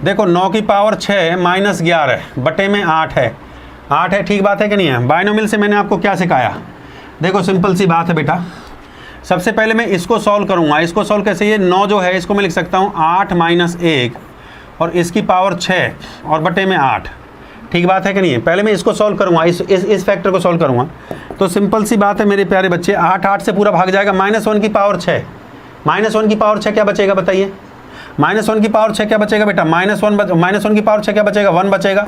देखो 9 की पावर 6 माइनस 11 बटे में 8 है, 8 है, ठीक बात है कि नहीं है। बायनोमियल से मैंने आपको क्या सिखाया, देखो सिंपल सी बात है बेटा, सबसे पहले मैं इसको सॉल्व करूंगा। इसको सॉल्व कैसे, ये 9 जो है इसको मैं लिख सकता हूँ 8 - 1 और इसकी पावर 6 और बटे में 8, ठीक बात है कि नहीं है। पहले मैं इसको सॉल्व करूँगा, इस फैक्टर को सॉल्व करूँगा। तो सिंपल सी बात है मेरे प्यारे बच्चे, 8 से पूरा भाग जाएगा, -1 की पावर 6, -1 की पावर 6 क्या बचेगा बताइए, -1 की पावर 6 क्या बचेगा बेटा, -1 की पावर 6 क्या बचेगा, 1 बचेगा,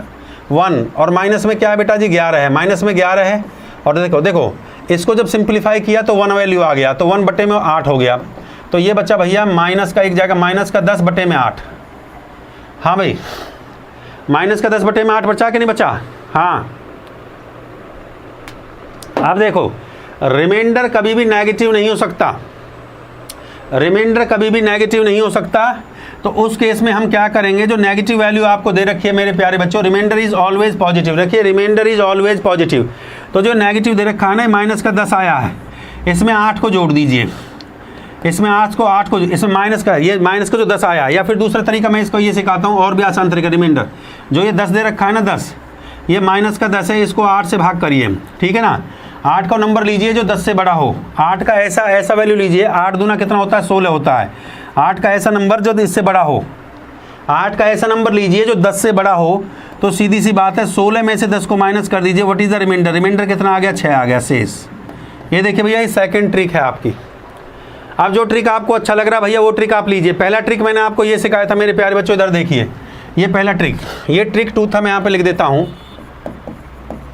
1 और माइनस में क्या है बेटा जी 11 है, माइनस में 11 है। और देखो इसको जब सिंप्लीफाई किया तो 1 वैल्यू आ गया, तो 1/8 हो गया। तो ये बच्चा भैया माइनस का एक जाएगा, माइनस का 10/8। हाँ भाई, माइनस का 10/8 बचा कि नहीं बचा। हाँ, आप देखो रिमाइंडर कभी भी नेगेटिव नहीं हो सकता, रिमाइंडर कभी भी नेगेटिव नहीं हो सकता। तो उस केस में हम क्या करेंगे, जो नेगेटिव वैल्यू आपको दे रखी है मेरे प्यारे बच्चों, रिमाइंडर इज ऑलवेज पॉजिटिव, रखिए रिमाइंडर इज ऑलवेज पॉजिटिव। तो जो नेगेटिव दे रखा है ना, माइनस का 10 आया है, इसमें 8 को जोड़ दीजिए, इसमें 8 को इसमें माइनस का, ये माइनस का जो 10 आया, या फिर दूसरा तरीका मैं इसको ये सिखाता हूँ और भी आसान तरीका। रिमाइंडर जो ये 10 दे रखा है ना, 10, ये माइनस का 10 है, इसको 8 से भाग करिए, ठीक है ना। 8 का नंबर लीजिए जो 10 से बड़ा हो, 8 का ऐसा वैल्यू लीजिए, 8 दूना कितना होता है, 16 होता है। 8 का ऐसा नंबर जो इससे बड़ा हो, 8 का ऐसा नंबर लीजिए जो 10 से बड़ा हो। तो सीधी सी बात है, 16 में से 10 को माइनस कर दीजिए, what is the remainder, remainder कितना आ गया, 6 आ गया शेष। ये देखिए भैया, ये सेकंड ट्रिक है आपकी। अब जो ट्रिक आपको अच्छा लग रहा है भैया वो ट्रिक आप लीजिए। पहला ट्रिक मैंने आपको ये सिखाया था मेरे प्यारे बच्चों, इधर देखिए, ये पहला ट्रिक, ये ट्रिक 2 था, मैं यहाँ पे लिख देता हूँ,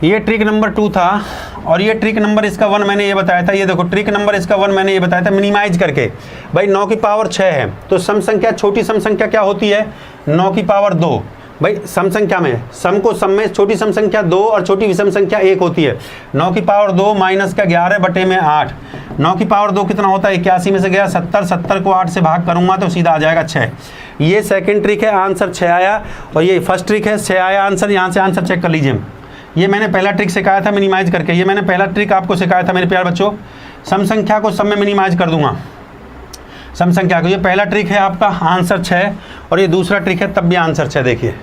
ये ट्रिक नंबर 2 था। और ये ट्रिक नंबर इसका 1 मैंने ये बताया था, ये देखो ट्रिक नंबर इसका 1 मैंने ये बताया था, मिनिमाइज करके। भाई 9 की पावर 6 है, तो सम संख्या, छोटी सम संख्या क्या होती है, 9 की पावर 2। भाई सम संख्या में, सम को सम में छोटी सम संख्या 2 और छोटी विषम संख्या 1 होती है। 9 की पावर 2 माइनस का 11/8, 9 की पावर 2 कितना होता है, 81 में से गया 70, 70 को 8 से भाग करूंगा तो सीधा आ जाएगा 6। ये सेकंड ट्रिक है, आंसर 6 आया। और ये फर्स्ट ट्रिक है, 6 आया आंसर, यहाँ से आंसर चेक कर लीजिए। ये मैंने पहला ट्रिक सिखाया था मिनिमाइज करके, ये मैंने पहला ट्रिक आपको सिखाया था मेरे प्यारे बच्चों, सम संख्या को सम में मिनिमाइज कर दूंगा, सम संख्या को। ये पहला ट्रिक है आपका, आंसर 6, और ये दूसरा ट्रिक है, तब भी आंसर 6। देखिए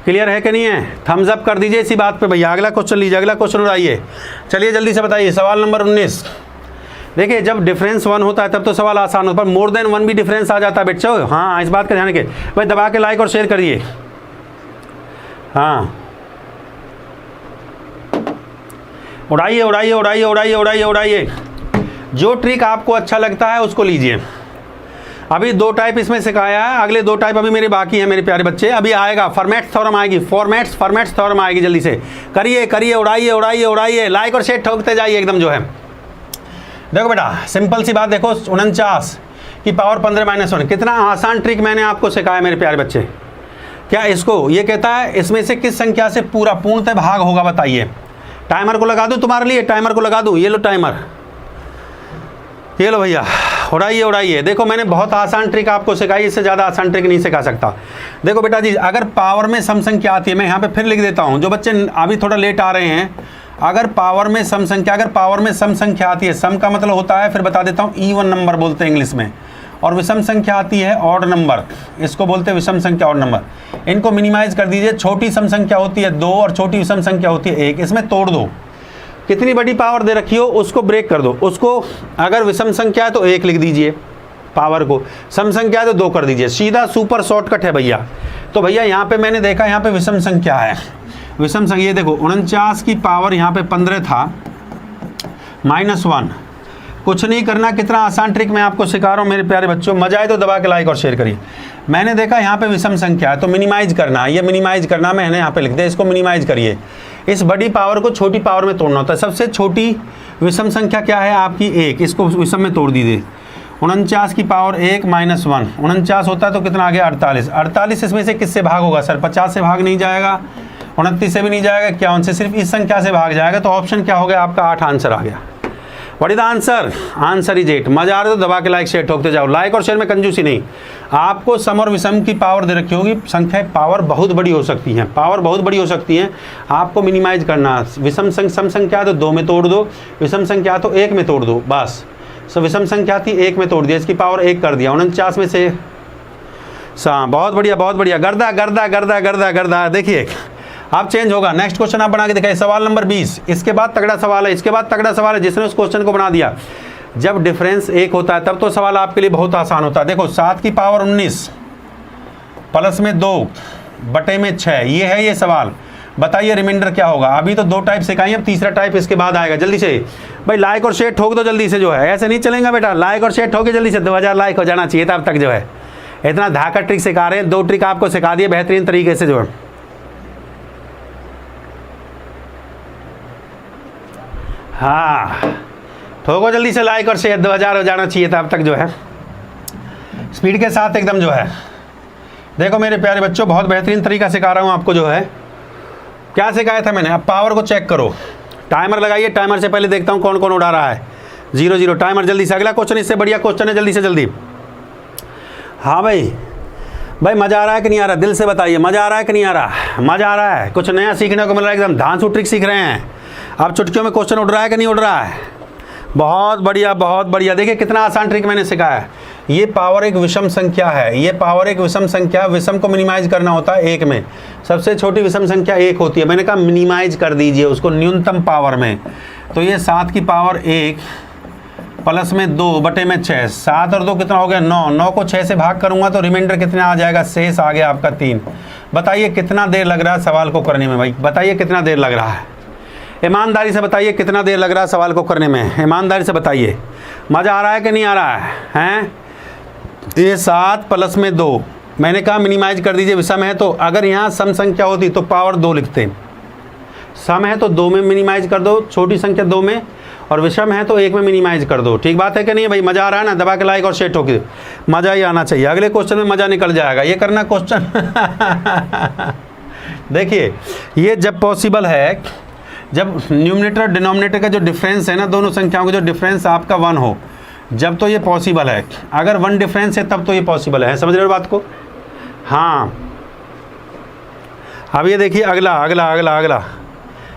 क्लियर है कि नहीं है, थम्स अप कर दीजिए इसी बात पे भैया। अगला क्वेश्चन लीजिए, अगला क्वेश्चन उठाइए, चलिए जल्दी से बताइए। सवाल नंबर 19। देखिए जब डिफरेंस 1 होता है तब तो सवाल आसान होता है, पर मोर देन 1 भी डिफरेंस आ जाता है बच्चों। हाँ, इस बात का ध्यान रखिए भाई, दबा के लाइक और शेयर करिए। हाँ, उड़ाइए उड़ाइए उड़ाइए उड़ाइए उड़ाइए उड़ाइए। जो ट्रिक आपको अच्छा लगता है उसको लीजिए। अभी 2 टाइप इसमें सिखाया है, अगले 2 टाइप अभी मेरे बाकी है मेरे प्यारे बच्चे, अभी आएगा फॉर्मेट्स थ्योरम आएगी, फॉर्मेट्स थ्योरम आएगी। जल्दी से करिए करिए, उड़ाइए उड़ाइए उड़ाइए, लाइक और शेयर ठोकते जाइए एकदम जो है। देखो बेटा सिंपल सी बात, देखो 49 की पावर 15-1, कितना आसान ट्रिक मैंने आपको सिखाया मेरे प्यारे बच्चे। क्या इसको ये कहता है, इसमें से किस संख्या से पूर्णतः भाग होगा बताइए। टाइमर को लगा दूं तुम्हारे लिए, टाइमर को लगा दूं, ये लो टाइमर, ये लो भैया, उड़ाइए उड़ाइए। देखो मैंने बहुत आसान ट्रिक आपको सिखाई, इससे ज़्यादा आसान ट्रिक नहीं सिखा सकता। देखो बेटा जी, अगर पावर में सम संख्या आती है, मैं यहाँ पे फिर लिख देता हूँ, जो बच्चे अभी थोड़ा लेट आ रहे हैं, अगर पावर में सम संख्या, अगर पावर में सम संख्या आती है, सम का मतलब होता है, फिर बता देता हूँ, इवन नंबर बोलते हैं इंग्लिश में, और विषम संख्या आती है ऑड नंबर, इसको बोलते हैं विषम संख्या ऑड नंबर। इनको मिनिमाइज कर दीजिए। छोटी सम संख्या होती है 2 और छोटी विषम संख्या होती है 1, इसमें तोड़ दो। कितनी बड़ी पावर दे रखी हो उसको ब्रेक कर दो, उसको अगर विषम संख्या है तो 1 लिख दीजिए पावर को, सम संख्या है तो 2 कर दीजिए, सीधा सुपर शॉर्टकट है भैया। तो भैया यहाँ पे मैंने देखा, यहाँ पे विषम संख्या है, विषम संख्या देखो 49 की पावर यहाँ पे 15 था, -1। कुछ नहीं करना, कितना आसान ट्रिक मैं आपको सिखा रहा हूँ मेरे प्यारे बच्चों। मजा आए तो दबा के लाइक और शेयर करिए। मैंने देखा यहाँ पे विषम संख्या है तो मिनिमाइज करना है, ये मिनिमाइज करना मैंने यहाँ पे लिख दिया, इसको मिनिमाइज करिए। इस बड़ी पावर को छोटी पावर में तोड़ना होता है। सबसे छोटी विषम संख्या क्या है आपकी 1, इसको विषम में तोड़ दीजिए। 49 की पावर 1 -1, 49 होता है तो कितना आ गया 48। 48 इसमें से किससे भाग होगा सर, 50 से भाग नहीं जाएगा, 29 से भी नहीं जाएगा, 51 से, सिर्फ इस संख्या से भाग जाएगा। तो ऑप्शन क्या हो गया आपका 8 आंसर आ गया। What is the answer, answer is 8। मजा आ रहा है तो दबा के लाइक शेयर ठोकते जाओ। लाइक और शेयर में कंजूसी नहीं। आपको सम और विषम की पावर दे रखी होगी, संख्या पावर बहुत बड़ी हो सकती है, पावर बहुत बड़ी हो सकती है, आपको मिनिमाइज करना। विषम सम संख्या तो 2 में तोड़ दो, विषम संख्या तो 1 में तोड़ दो, बस। सो विषम संख्या थी 1 में तोड़ दिया, इसकी पावर 1 कर दिया, 49 में से बहुत बढ़िया बहुत बढ़िया। गर्दा गर्दा गर्दा गर्दा गर्दा। देखिए अब चेंज होगा, नेक्स्ट क्वेश्चन आप बना के दिखाइए। सवाल नंबर 20, इसके बाद तगड़ा सवाल है, इसके बाद तगड़ा सवाल है। जिसने उस क्वेश्चन को बना दिया, जब डिफरेंस 1 होता है तब तो सवाल आपके लिए बहुत आसान होता है। देखो 7 की पावर 19 प्लस में 2 बटे में 6, ये है ये सवाल। बताइए रिमाइंडर क्या होगा। अभी तो 2 टाइप सिखाई, अब तीसरा टाइप इसके बाद आएगा। जल्दी से भाई लाइक और शेयर ठोक दो जल्दी से, जो है ऐसे नहीं चलेगा बेटा, लाइक और शेयर ठोके जल्दी से। 2000 लाइक हो जाना चाहिए था अब तक, जो है इतना धाका ट्रिक सिखा रहे हैं, 2 ट्रिक आपको सिखा दिए बेहतरीन तरीके से, जो है हाँ ठोको जल्दी से लाइक और शेयर, 2000 हो जाना चाहिए था अब तक, जो है स्पीड के साथ एकदम, जो है देखो मेरे प्यारे बच्चों बहुत बेहतरीन तरीका सिखा रहा हूँ आपको। जो है क्या सिखाया था मैंने, अब पावर को चेक करो। टाइमर लगाइए, टाइमर से पहले देखता हूँ कौन कौन उड़ा रहा है। 0 टाइमर जल्दी से। अगला क्वेश्चन इससे बढ़िया क्वेश्चन है, जल्दी से जल्दी। हाँ भाई मज़ा आ रहा है कि नहीं आ रहा, दिल से बताइए, मज़ा आ रहा है कि नहीं आ रहा। मज़ा आ रहा है, कुछ नया सीखने को मिल रहा है, एकदम धांसू ट्रिक सीख रहे हैं। अब चुटकियों में क्वेश्चन उड़ रहा है कि नहीं उड़ रहा है। बहुत बढ़िया बहुत बढ़िया। देखिए कितना आसान ट्रिक मैंने सिखाया है। ये पावर एक विषम संख्या है, ये पावर एक विषम संख्या, विषम को मिनिमाइज करना होता है 1 में। सबसे छोटी विषम संख्या 1 होती है, मैंने कहा मिनिमाइज कर दीजिए उसको न्यूनतम पावर में। तो ये 7 की पावर 1 प्लस में 2/6, 7 और 2 कितना हो गया 9। 9 को 6 से भाग करूंगा तो रिमाइंडर कितना आ जाएगा, शेष आ गया आपका 3। बताइए कितना देर लग रहा है सवाल को करने में, भाई बताइए कितना देर लग रहा है, ईमानदारी से बताइए कितना देर लग रहा है सवाल को करने में, ईमानदारी से बताइए। मज़ा आ रहा है कि नहीं आ रहा है, हैं? ये 7 प्लस में 2, मैंने कहा मिनिमाइज कर दीजिए, विषम है तो अगर यहाँ सम संख्या होती तो पावर 2 लिखते, सम है तो 2 में मिनिमाइज कर दो, छोटी संख्या 2 में, और विषम है तो 1 में मिनिमाइज कर दो। ठीक बात है कि नहीं भाई, मज़ा आ रहा है ना। दबा के लाइक और शेयर ठोक, मज़ा ही आना चाहिए, अगले क्वेश्चन में मज़ा निकल जाएगा। ये करना क्वेश्चन देखिए ये जब पॉसिबल है, जब न्यूमरेटर और डिनोमिनेटर का जो डिफरेंस है ना, दोनों संख्याओं का जो डिफरेंस आपका 1 हो, जब तो ये पॉसिबल है। अगर 1 डिफरेंस है तब तो ये पॉसिबल है, समझ रहे हो बात को। हाँ अब ये देखिए अगला अगला अगला अगला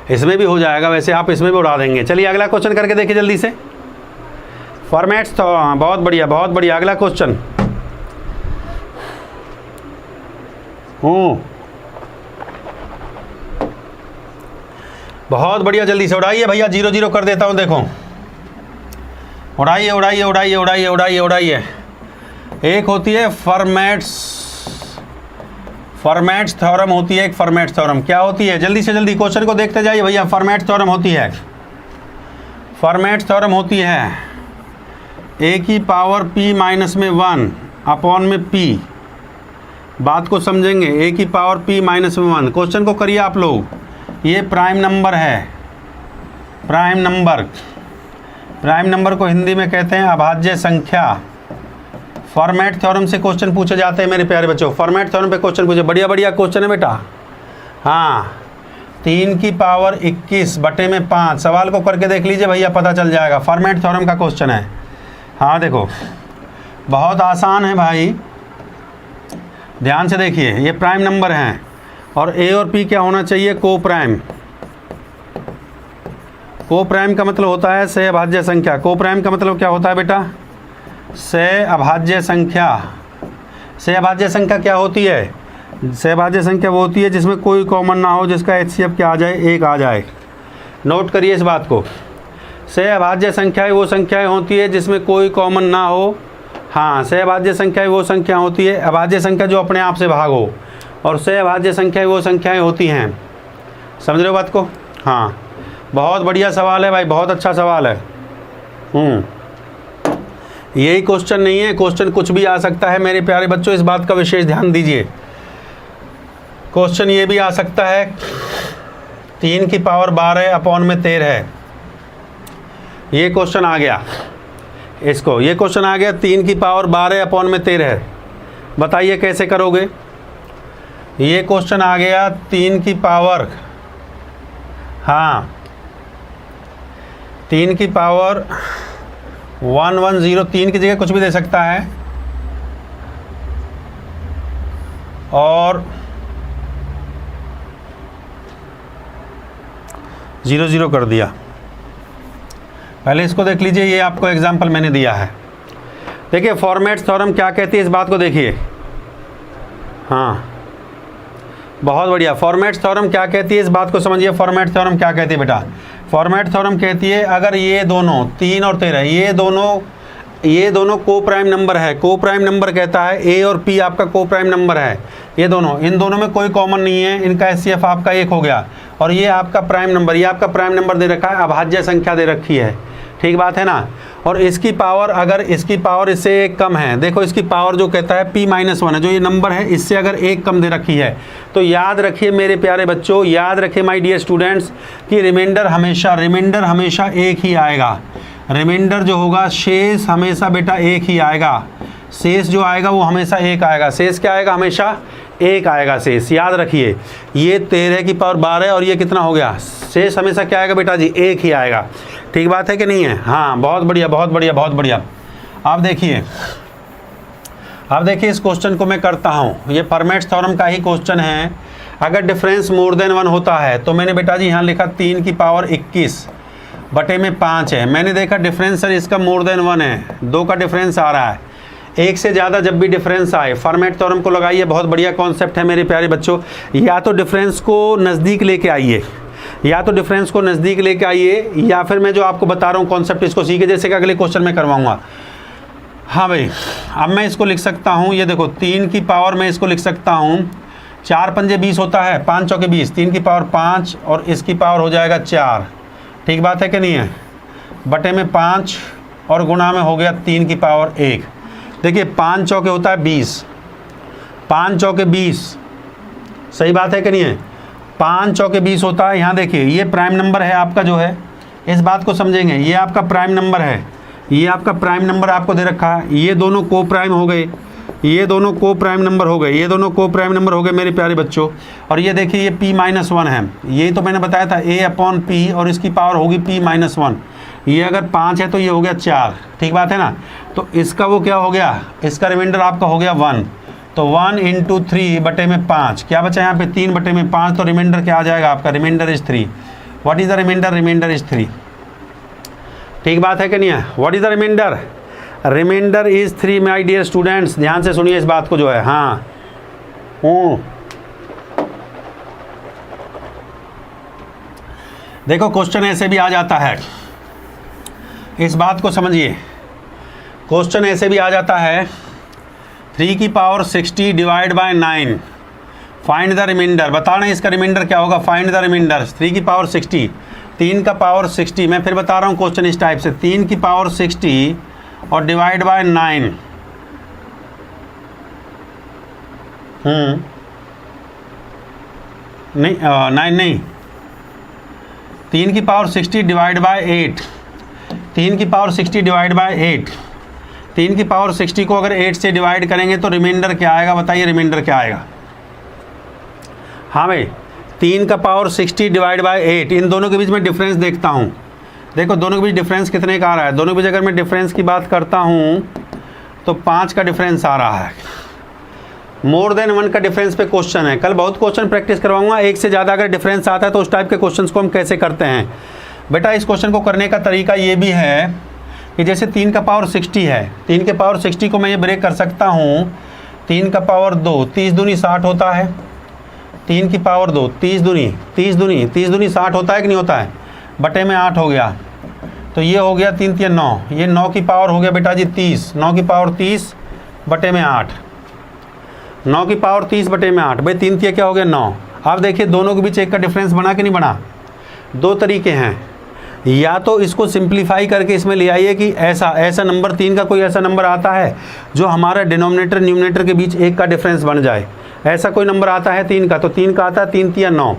इसमें भी हो जाएगा, वैसे आप इसमें भी उड़ा देंगे। चलिए अगला क्वेश्चन करके देखिए जल्दी से। फॉर्मेट्स तो बहुत बढ़िया बहुत बढ़िया। अगला क्वेश्चन बहुत बढ़िया, जल्दी से उड़ाइए भैया। 0 कर देता हूँ, देखो उड़ाइए उड़ाइए उड़ाइए उड़ाइए उड़ाइए उड़ाइए। एक होती है फॉर्मेट्स थ्योरम होती है, एक फॉर्मेट्स थ्योरम क्या होती है, जल्दी से जल्दी क्वेश्चन को देखते जाइए भैया। फॉर्मेट्स थ्योरम होती है, फॉर्मेट्स थ्योरम होती है a की पावर p माइनस में 1 अपॉन में p। बात को समझेंगे, a की पावर p माइनस में 1। क्वेश्चन को करिए आप लोग, ये प्राइम नंबर है, प्राइम नंबर को हिंदी में कहते हैं अभाज्य संख्या। फॉर्मेट थ्योरम से क्वेश्चन पूछे जाते हैं मेरे प्यारे बच्चों, फॉर्मेट थ्योरम पे क्वेश्चन पूछे, बढ़िया बढ़िया क्वेश्चन है बेटा। हाँ 3 की पावर 21/5, सवाल को करके देख लीजिए भैया, पता चल जाएगा। फॉर्मेट थ्योरम का क्वेश्चन है। हाँ देखो बहुत आसान है भाई, ध्यान से देखिए। ये प्राइम नंबर हैं और a और p क्या होना चाहिए, को प्राइम। को प्राइम का मतलब होता है सह अभाज्य संख्या। को प्राइम का मतलब क्या होता है बेटा, सह अभाज्य संख्या। सह अभाज्य संख्या क्या होती है, सह अभाज्य संख्या वो होती है जिसमें कोई कॉमन ना हो, जिसका HCF क्या आ जाए, 1 आ जाए। नोट करिए इस बात को, सह अभाज्य संख्याएं वो संख्याएं होती है जिसमें कोई कॉमन ना हो। हाँ सह अभाज्य संख्याएं वो संख्या होती है, अभाज्य संख्या जो अपने आप से भाग हो, और सह अभाज्य संख्याएं वो संख्याएं होती हैं। समझ रहे हो बात को। हाँ बहुत बढ़िया सवाल है भाई, बहुत अच्छा सवाल है। यही क्वेश्चन नहीं है, क्वेश्चन कुछ भी आ सकता है मेरे प्यारे बच्चों, इस बात का विशेष ध्यान दीजिए। क्वेश्चन ये भी आ सकता है 3 की पावर 12 अपॉन में 13। ये क्वेश्चन आ गया, इसको ये क्वेश्चन आ गया 3 की पावर 12 अपॉन में 13। बताइए कैसे करोगे। ये क्वेश्चन आ गया 3 की पावर, हाँ 3 की पावर 110, 3 की जगह कुछ भी दे सकता है, और 0 कर दिया। पहले इसको देख लीजिए, ये आपको एग्जाम्पल मैंने दिया है। देखिए फॉर्मेट्स थ्योरम क्या कहती है, इस बात को देखिए। हाँ बहुत बढ़िया। फॉर्मेट्स थ्योरम क्या कहती है, इस बात को समझिए। फॉर्मेट थ्योरम क्या कहती है बेटा, फॉर्मेट थ्योरम कहती है अगर ये दोनों 3 और 13 ये दोनों ये दोनों को प्राइम नंबर है। को प्राइम नंबर कहता है ए और पी आपका को प्राइम नंबर है, ये दोनों, इन दोनों में कोई कॉमन नहीं है, इनका एचसीएफ आपका 1 हो गया। और ये आपका प्राइम नंबर, ये आपका प्राइम नंबर दे रखा है, अभाज्य संख्या दे रखी है, ठीक बात है ना। और इसकी पावर, अगर इसकी पावर इससे 1 कम है, देखो इसकी पावर जो कहता है p-1 है, जो ये नंबर है इससे अगर 1 कम दे रखी है, तो याद रखिए मेरे प्यारे बच्चों, याद रखिए माय डियर स्टूडेंट्स कि रिमाइंडर हमेशा 1 ही आएगा। रिमाइंडर जो होगा, शेष हमेशा बेटा 1 ही आएगा। शेष जो आएगा वो हमेशा 1 आएगा। शेष क्या आएगा? हमेशा 1 आएगा शेष, याद रखिए। ये 13 की पावर 12 और ये कितना हो गया? शेष हमेशा क्या आएगा बेटा जी? 1 ही आएगा। ठीक बात है कि नहीं है? हाँ, बहुत बढ़िया बहुत बढ़िया बहुत बढ़िया। आप देखिए इस क्वेश्चन को मैं करता हूँ, ये फॉर्मेट थ्योरम का ही क्वेश्चन है। अगर डिफरेंस मोर देन 1 होता है तो मैंने बेटा जी यहाँ लिखा 3 की पावर 21 बटे में 5 है। मैंने देखा डिफरेंस सर इसका मोर देन 1 है, 2 का डिफरेंस आ रहा है। 1 से ज़्यादा जब भी डिफरेंस आए, फॉर्मेट थ्योरम को लगाइए, बहुत बढ़िया कॉन्सेप्ट है मेरे प्यारे बच्चों। या तो डिफरेंस को नज़दीक लेके आइए, या फिर मैं जो आपको बता रहा हूँ कॉन्सेप्ट, इसको सीखे, जैसे कि अगले क्वेश्चन में करवाऊंगा। हाँ भाई, अब मैं इसको लिख सकता हूँ, ये देखो 3 की पावर में इसको लिख सकता हूँ, 4 पंजे 20 होता है, 5 चौके 20, 3 की पावर 5 और इसकी पावर हो जाएगा 4। ठीक बात है कि नहीं है? बटे में 5 और गुणा में हो गया 3 की पावर 1। देखिए 5 चौके होता है 20, 5 चौके 20, सही बात है कि नहीं है? 5 चौके 20 होता है। यहाँ देखिए ये प्राइम नंबर है आपका, जो है इस बात को समझेंगे, ये आपका प्राइम नंबर है, ये आपका प्राइम नंबर आपको दे रखा है। ये दोनों को प्राइम हो गए, ये दोनों को प्राइम नंबर हो गए, ये दोनों को प्राइम नंबर हो गए मेरे प्यारे बच्चों। और ये देखिए ये p-1 है, ये तो मैंने बताया था a/p और इसकी पावर होगी p-1। ये अगर 5 है तो ये हो गया 4। ठीक बात है ना? तो इसका वो क्या हो गया? इसका रिमाइंडर आपका हो गया 1। तो 1 × 3 बटे में 5, क्या बचा यहाँ पे? 3 बटे में 5। तो रिमाइंडर क्या आ जाएगा आपका? Remainder is 3। What is the remainder? Remainder is 3। ठीक बात है कि नहीं है? What is the remainder? Remainder is 3 my dear students, ध्यान से सुनिए इस बात को जो है। हाँ, देखो क्वेश्चन ऐसे भी आ जाता है, इस बात को समझिए। क्वेश्चन ऐसे भी आ जाता है, 3 की power 60 divide by 9, find the remainder. बताना इसका रिमाइंडर क्या होगा? Find the reminder. 3 की पावर 60, 3 का पावर 60, मैं फिर बता रहा हूँ क्वेश्चन इस टाइप से, 3 की पावर 60 और डिवाइड बाय 9। नहीं 9 नहीं, 3 की पावर 60 डिवाइड बाय 8, 3 की पावर 60 डिवाइड बाय 8, 3 की पावर 60 को अगर 8 से डिवाइड करेंगे तो रिमाइंडर क्या आएगा? बताइए रिमाइंडर क्या आएगा? हाँ भाई, 3 का पावर 60 डिवाइड बाय 8, इन दोनों के बीच में डिफरेंस देखता हूँ। देखो दोनों के बीच डिफरेंस कितने का आ रहा है? दोनों के बीच अगर मैं डिफरेंस की बात करता हूँ तो 5 का डिफरेंस आ रहा है। मोर देन 1 का डिफरेंस पे क्वेश्चन है, कल बहुत क्वेश्चन प्रैक्टिस करवाऊंगा। 1 से ज़्यादा अगर डिफरेंस आता है तो उस टाइप के क्वेश्चन को हम कैसे करते हैं बेटा। इस क्वेश्चन को करने का तरीका ये भी है कि जैसे 3 का पावर 60 है, 3 के पावर 60 को मैं ये ब्रेक कर सकता हूँ, 3 का पावर 2, 30 दूनी 60 होता है, 3 की पावर 2, 30 दूनी 60 होता है कि नहीं होता है? बटे में 8 हो गया, तो ये हो गया 3 3 9, ये 9 की पावर हो गया बेटा जी 30, 9 की पावर 30 बटे में 8, 9 की पावर 30 बटे में 8, भाई 3 3 क्या हो गया 9। अब देखिए दोनों के बीच 1 का डिफरेंस बना कि नहीं बना? 2 तरीके हैं, या तो इसको सिंप्लीफाई करके इसमें ले आइए कि ऐसा नंबर 3 का कोई ऐसा नंबर आता है जो हमारा डिनोमिनेटर न्यूमिनेटर के बीच 1 का डिफरेंस बन जाए। ऐसा कोई नंबर आता है 3 का, तो 3 का आता है 3 3 9,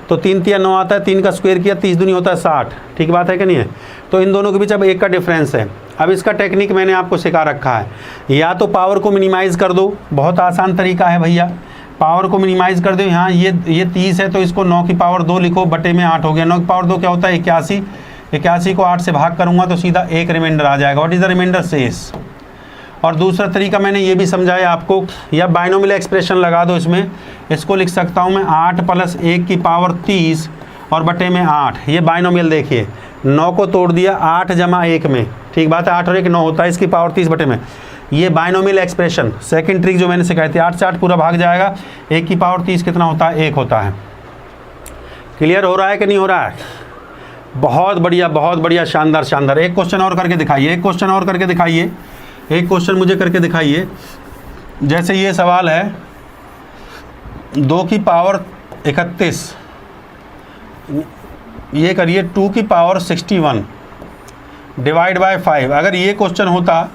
तो 3 3 9 आता है, 3 का स्क्वायर किया 30 दूनी होता है 60। ठीक बात है कि नहीं है? तो इन दोनों के बीच अब 1 का डिफरेंस है। अब इसका टेक्निक मैंने आपको सिखा रखा है, या तो पावर को मिनिमाइज़ कर दो, बहुत आसान तरीका है भैया, पावर को मिनिमाइज़ कर दो। यहाँ ये 30 है तो इसको 9 की पावर 2 लिखो, बटे में 8 हो गया। 9 की पावर 2 क्या होता है? 81, 81 को 8 से भाग करूँगा तो सीधा 1 रिमाइंडर आ जाएगा। What is the remainder? शेष। और दूसरा तरीका मैंने ये भी समझाया आपको, या बाइनोमियल एक्सप्रेशन लगा दो इसमें, इसको लिख सकता हूँ मैं 8 + 1 की पावर 30 और बटे में 8। ये बाइनोमियल देखिए, 9 को तोड़ दिया 8 + 1 में, ठीक बात है, 8 और 1 9 होता है, इसकी पावर 30 बटे में। ये बाइनोमियल एक्सप्रेशन सेकंड ट्रिक जो मैंने सिखाई थी, 8 से 8 पूरा भाग जाएगा, 1 की पावर 30 कितना होता है? 1 होता है। क्लियर हो रहा है कि नहीं हो रहा है? बहुत बढ़िया, शानदार शानदार। एक क्वेश्चन और करके दिखाइए, एक क्वेश्चन और करके दिखाइए, एक क्वेश्चन मुझे करके दिखाइए। जैसे ये सवाल है 2 की पावर 31, ये करिए 2 की पावर 61 डिवाइड बाय 5। अगर ये क्वेश्चन होता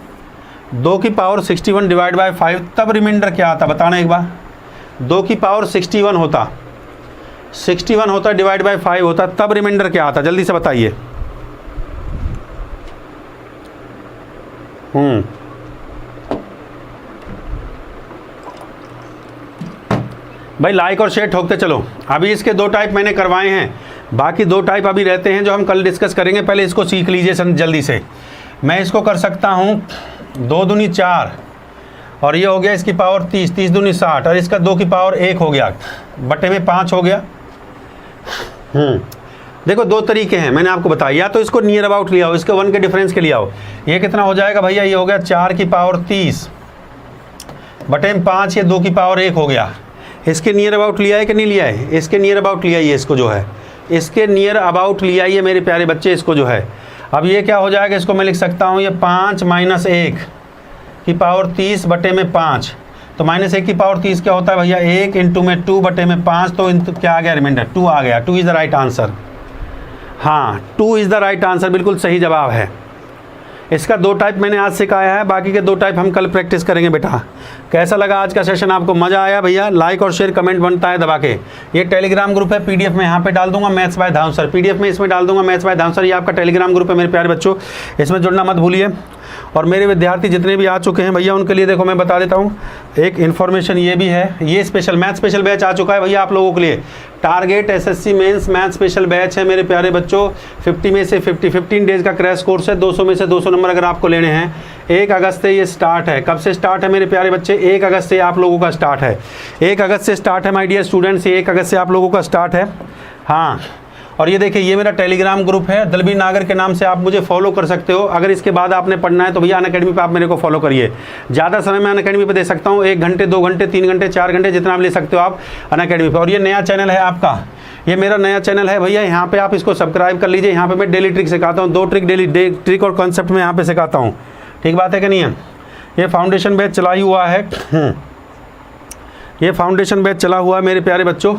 2 की पावर 61 डिवाइड बाय 5, तब रिमाइंडर क्या आता बताना एक बार। 2 की पावर 61 होता, 61 होता डिवाइड बाय 5 होता, तब रिमाइंडर क्या आता, जल्दी से बताइए। भाई लाइक और शेयर ठोकते चलो। अभी इसके 2 टाइप मैंने करवाए हैं, बाकी 2 टाइप अभी रहते हैं जो हम कल डिस्कस करेंगे। पहले इसको सीख लीजिए जल्दी से। मैं इसको कर सकता हूँ 2 दूनी 4 और ये हो गया इसकी पावर 30, 30 दूनी 60 और इसका 2 की पावर 1 हो गया, बटे में 5 हो गया। देखो 2 तरीके हैं मैंने आपको बताया, या तो इसको नियर अबाउट लिया हो, इसके 1 के डिफरेंस के लिया हो। ये कितना हो जाएगा भैया, ये हो गया 4 की पावर 30 बटे में 5, ये 2 की पावर 1 हो गया। इसके नियर अबाउट लिया है कि नहीं लिया है, इसके नियर अबाउट लिया ही है, इसको जो है इसके नियर अबाउट लिया ही है मेरे प्यारे बच्चे, इसको जो है। अब ये क्या हो जाएगा, इसको मैं लिख सकता हूँ ये 5 माइनस 1 की पावर 30 बटे में 5, तो माइनस 1 की पावर 30 क्या होता है भैया, 1 इंटू में 2 बटे में 5, तो क्या आ गया रिमाइंडर 2 आ गया। 2 इज़ द राइट आंसर। हाँ 2 इज़ द राइट आंसर, बिल्कुल सही जवाब है। इसका 2 टाइप मैंने आज सिखाया है, बाकी के 2 टाइप हम कल प्रैक्टिस करेंगे बेटा। कैसा लगा आज का सेशन, आपको मज़ा आया भैया? लाइक और शेयर कमेंट बनता है दबा के। ये टेलीग्राम ग्रुप है, पीडीएफ में यहाँ पे डाल दूंगा maths by Dham sir, PDF में इसमें डाल दूंगा मैथ्स बाय धाम सर। ये आपका टेलीग्राम ग्रुप है मेरे प्यारे बच्चों, इसमें जुड़ना मत भूलिए। और मेरे विद्यार्थी जितने भी आ चुके हैं भैया उनके लिए देखो मैं बता देता हूँ एक इन्फॉर्मेशन ये भी है, ये स्पेशल मैथ स्पेशल बैच आ चुका है भैया आप लोगों के लिए। Target SSC mains math special batch है मेरे प्यारे बच्चों। 50 में से 15 डेज का क्रैश कोर्स है, 200 में से 200 नंबर अगर आपको लेने हैं। 1 अगस्त से ये स्टार्ट है। कब से स्टार्ट है मेरे प्यारे बच्चे, 1 अगस्त से आप लोगों का स्टार्ट है। 1 अगस्त से स्टार्ट है माय डियर स्टूडेंट्स, 1 अगस्त से आप लोगों का स्टार्ट है। हाँ, और ये देखिए ये मेरा टेलीग्राम ग्रुप है, दलबीर नागर के नाम से आप मुझे फॉलो कर सकते हो। अगर इसके बाद आपने पढ़ना है तो भैया अनअकैडमी पे आप मेरे को फॉलो करिए। ज़्यादा समय मैं अनअकैडमी पे दे सकता हूँ, 1 घंटे 2 घंटे 3 घंटे 4 घंटे जितना आप ले सकते हो आप अनअकैडमी पे। और ये नया चैनल है आपका, ये मेरा नया चैनल है भैया, यहाँ पे आप इसको सब्सक्राइब कर लीजिए। यहाँ पे मैं डेली ट्रिक सिखाता हूँ, 2 ट्रिक डेली ट्रिक और कॉन्सेप्ट में यहाँ पे सिखाता हूँ। ठीक बात है कि नहीं है? ये फाउंडेशन बैच चला ही हुआ है, ये फाउंडेशन बैच चला हुआ है मेरे प्यारे बच्चों,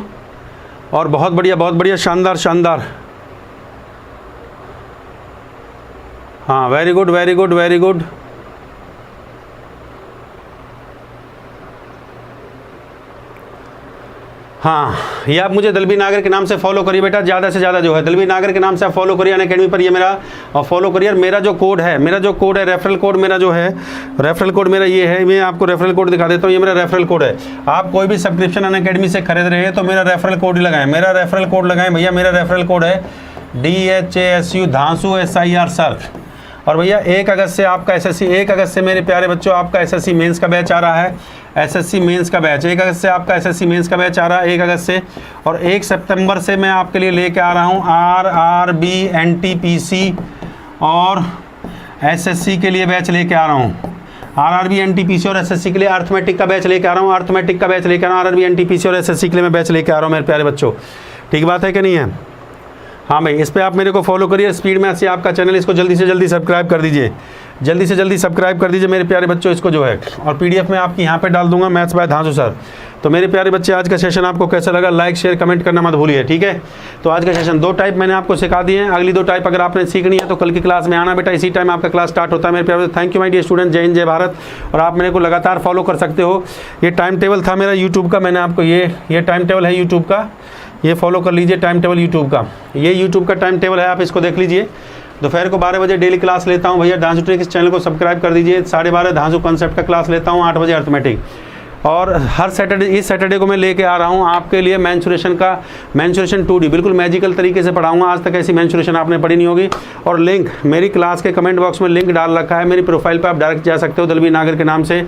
और बहुत बढ़िया शानदार शानदार। हाँ very good very good very good. हाँ ये आप मुझे दलबीर नागर के नाम से फॉलो करिए बेटा, ज़्यादा से ज़्यादा जो है दलबीर नागर के नाम से आप फॉलो करिए अनअकैडमी पर। ये मेरा और फॉलो करिए। मेरा जो कोड है रेफरल कोड मेरा जो है रेफरल कोड मेरा ये है, मैं आपको रेफरल कोड दिखा देता हूँ। ये मेरा रेफरल कोड है। आप कोई भी सब्सक्रिप्शन अनअकैडमी से खरीद रहे हैं तो मेरा रेफरल कोड ही लगाएं, मेरा रेफरल कोड लगाएं भैया। मेरा रेफरल कोड है DHASU धांसू SIR सर। और भैया 1 अगस्त से आपका एसएससी, 1 अगस्त से मेरे प्यारे बच्चों आपका एसएससी मेंस का बैच आ रहा है। एसएससी मेंस का बैच 1 अगस्त से आपका एसएससी मेंस का बैच आ रहा है 1 अगस्त से। और 1 सितंबर से मैं आपके लिए लेके आ रहा हूँ RRB NTPC और एसएससी के लिए बैच लेके आ रहा हूँ। RRB NTPC और एसएससी के लिए अर्थमेटिक का बैच लेके आ रहा हूँ, अर्थमेटिक का बैच लेके आ रहा हूँ। RRB NTPC और एसएससी के लिए मैं बैच लेके आ रहा हूँ मेरे प्यारे बच्चों। ठीक बात है कि नहीं है? हाँ भाई इस पे आप मेरे को फॉलो करिए। स्पीड मैथ्स से आपका चैनल, इसको जल्दी से जल्दी सब्सक्राइब कर दीजिए, जल्दी से जल्दी सब्सक्राइब कर दीजिए मेरे प्यारे बच्चों इसको जो है। और पीडीएफ में आपकी यहाँ पे डाल दूंगा मैथ्स बाय धांसू सर। तो मेरे प्यारे बच्चे आज का सेशन आपको कैसा लगा, लाइक शेयर कमेंट करना मत भूलिए। ठीक है, तो आज का सेशन 2 टाइप मैंने आपको सिखा दिए हैं। अगली 2 टाइप अगर आपने सीखनी है तो कल की क्लास में आना बेटा, इसी टाइम आपका क्लास स्टार्ट होता है मेरे प्यारे। Thank you my dear student, जय हिंद जय भारत। और आप मेरे को लगातार फॉलो कर सकते हो। ये टाइम टेबल था मेरा यूट्यूब का, मैंने आपको ये टाइम टेबल है यूट्यूब का, ये फॉलो कर लीजिए टाइम टेबल यूट्यूब का। ये यूट्यूब का टाइम टेबल है, आप इसको देख लीजिए। दोपहर को 12 बजे डेली क्लास लेता हूँ भैया, धांसू ट्रिक इस चैनल को सब्सक्राइब कर दीजिए। 12:30 धांसू कॉन्सेप्ट का क्लास लेता हूँ, 8 बजे अर्थमेटिक। और हर सैटरडे, इस सैटरडे को मैं लेके आ रहा हूँ आपके लिए मेंसुरेशन 2D, बिल्कुल मैजिकल तरीके से पढ़ाऊंगा। आज तक ऐसी मेंसुरेशन आपने पढ़ी नहीं होगी। और लिंक मेरी क्लास के कमेंट बॉक्स में लिंक डाल रखा है, मेरी प्रोफाइल पर आप डायरेक्ट जा सकते हो, दलबीर नागर के नाम से।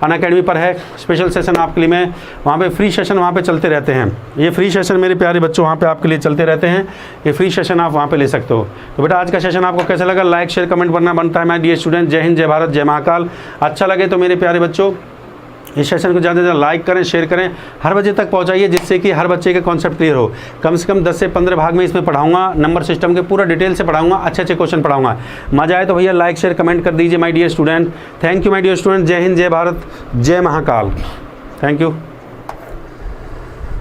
अनअकैडमी पर है स्पेशल सेशन आपके लिए, मैं वहाँ पे फ्री सेशन वहाँ पे चलते रहते हैं। ये फ्री सेशन मेरे प्यारे बच्चों वहाँ पे आपके लिए चलते रहते हैं, ये फ्री सेशन आप वहाँ पे ले सकते हो। तो बेटा आज का सेशन आपको कैसा लगा, लाइक शेयर कमेंट करना बनता है। मैं डियर स्टूडेंट, जय हिंद जय भारत जय महाकाल। अच्छा लगे तो मेरे प्यारे बच्चों इस सेशन को ज़्यादा से ज़्यादा लाइक करें, शेयर करें, हर बच्चे तक पहुंचाइए, जिससे कि हर बच्चे के कॉन्सेप्ट क्लियर हो। कम से कम 10 से 15 भाग में इसमें पढ़ाऊंगा, नंबर सिस्टम के पूरा डिटेल से पढ़ाऊंगा, अच्छे अच्छे क्वेश्चन पढ़ाऊंगा। मजा आए तो भैया लाइक शेयर कमेंट कर दीजिए my dear student. Thank you my dear student. जय हिंद, जय भारत, जय महाकाल। Thank you.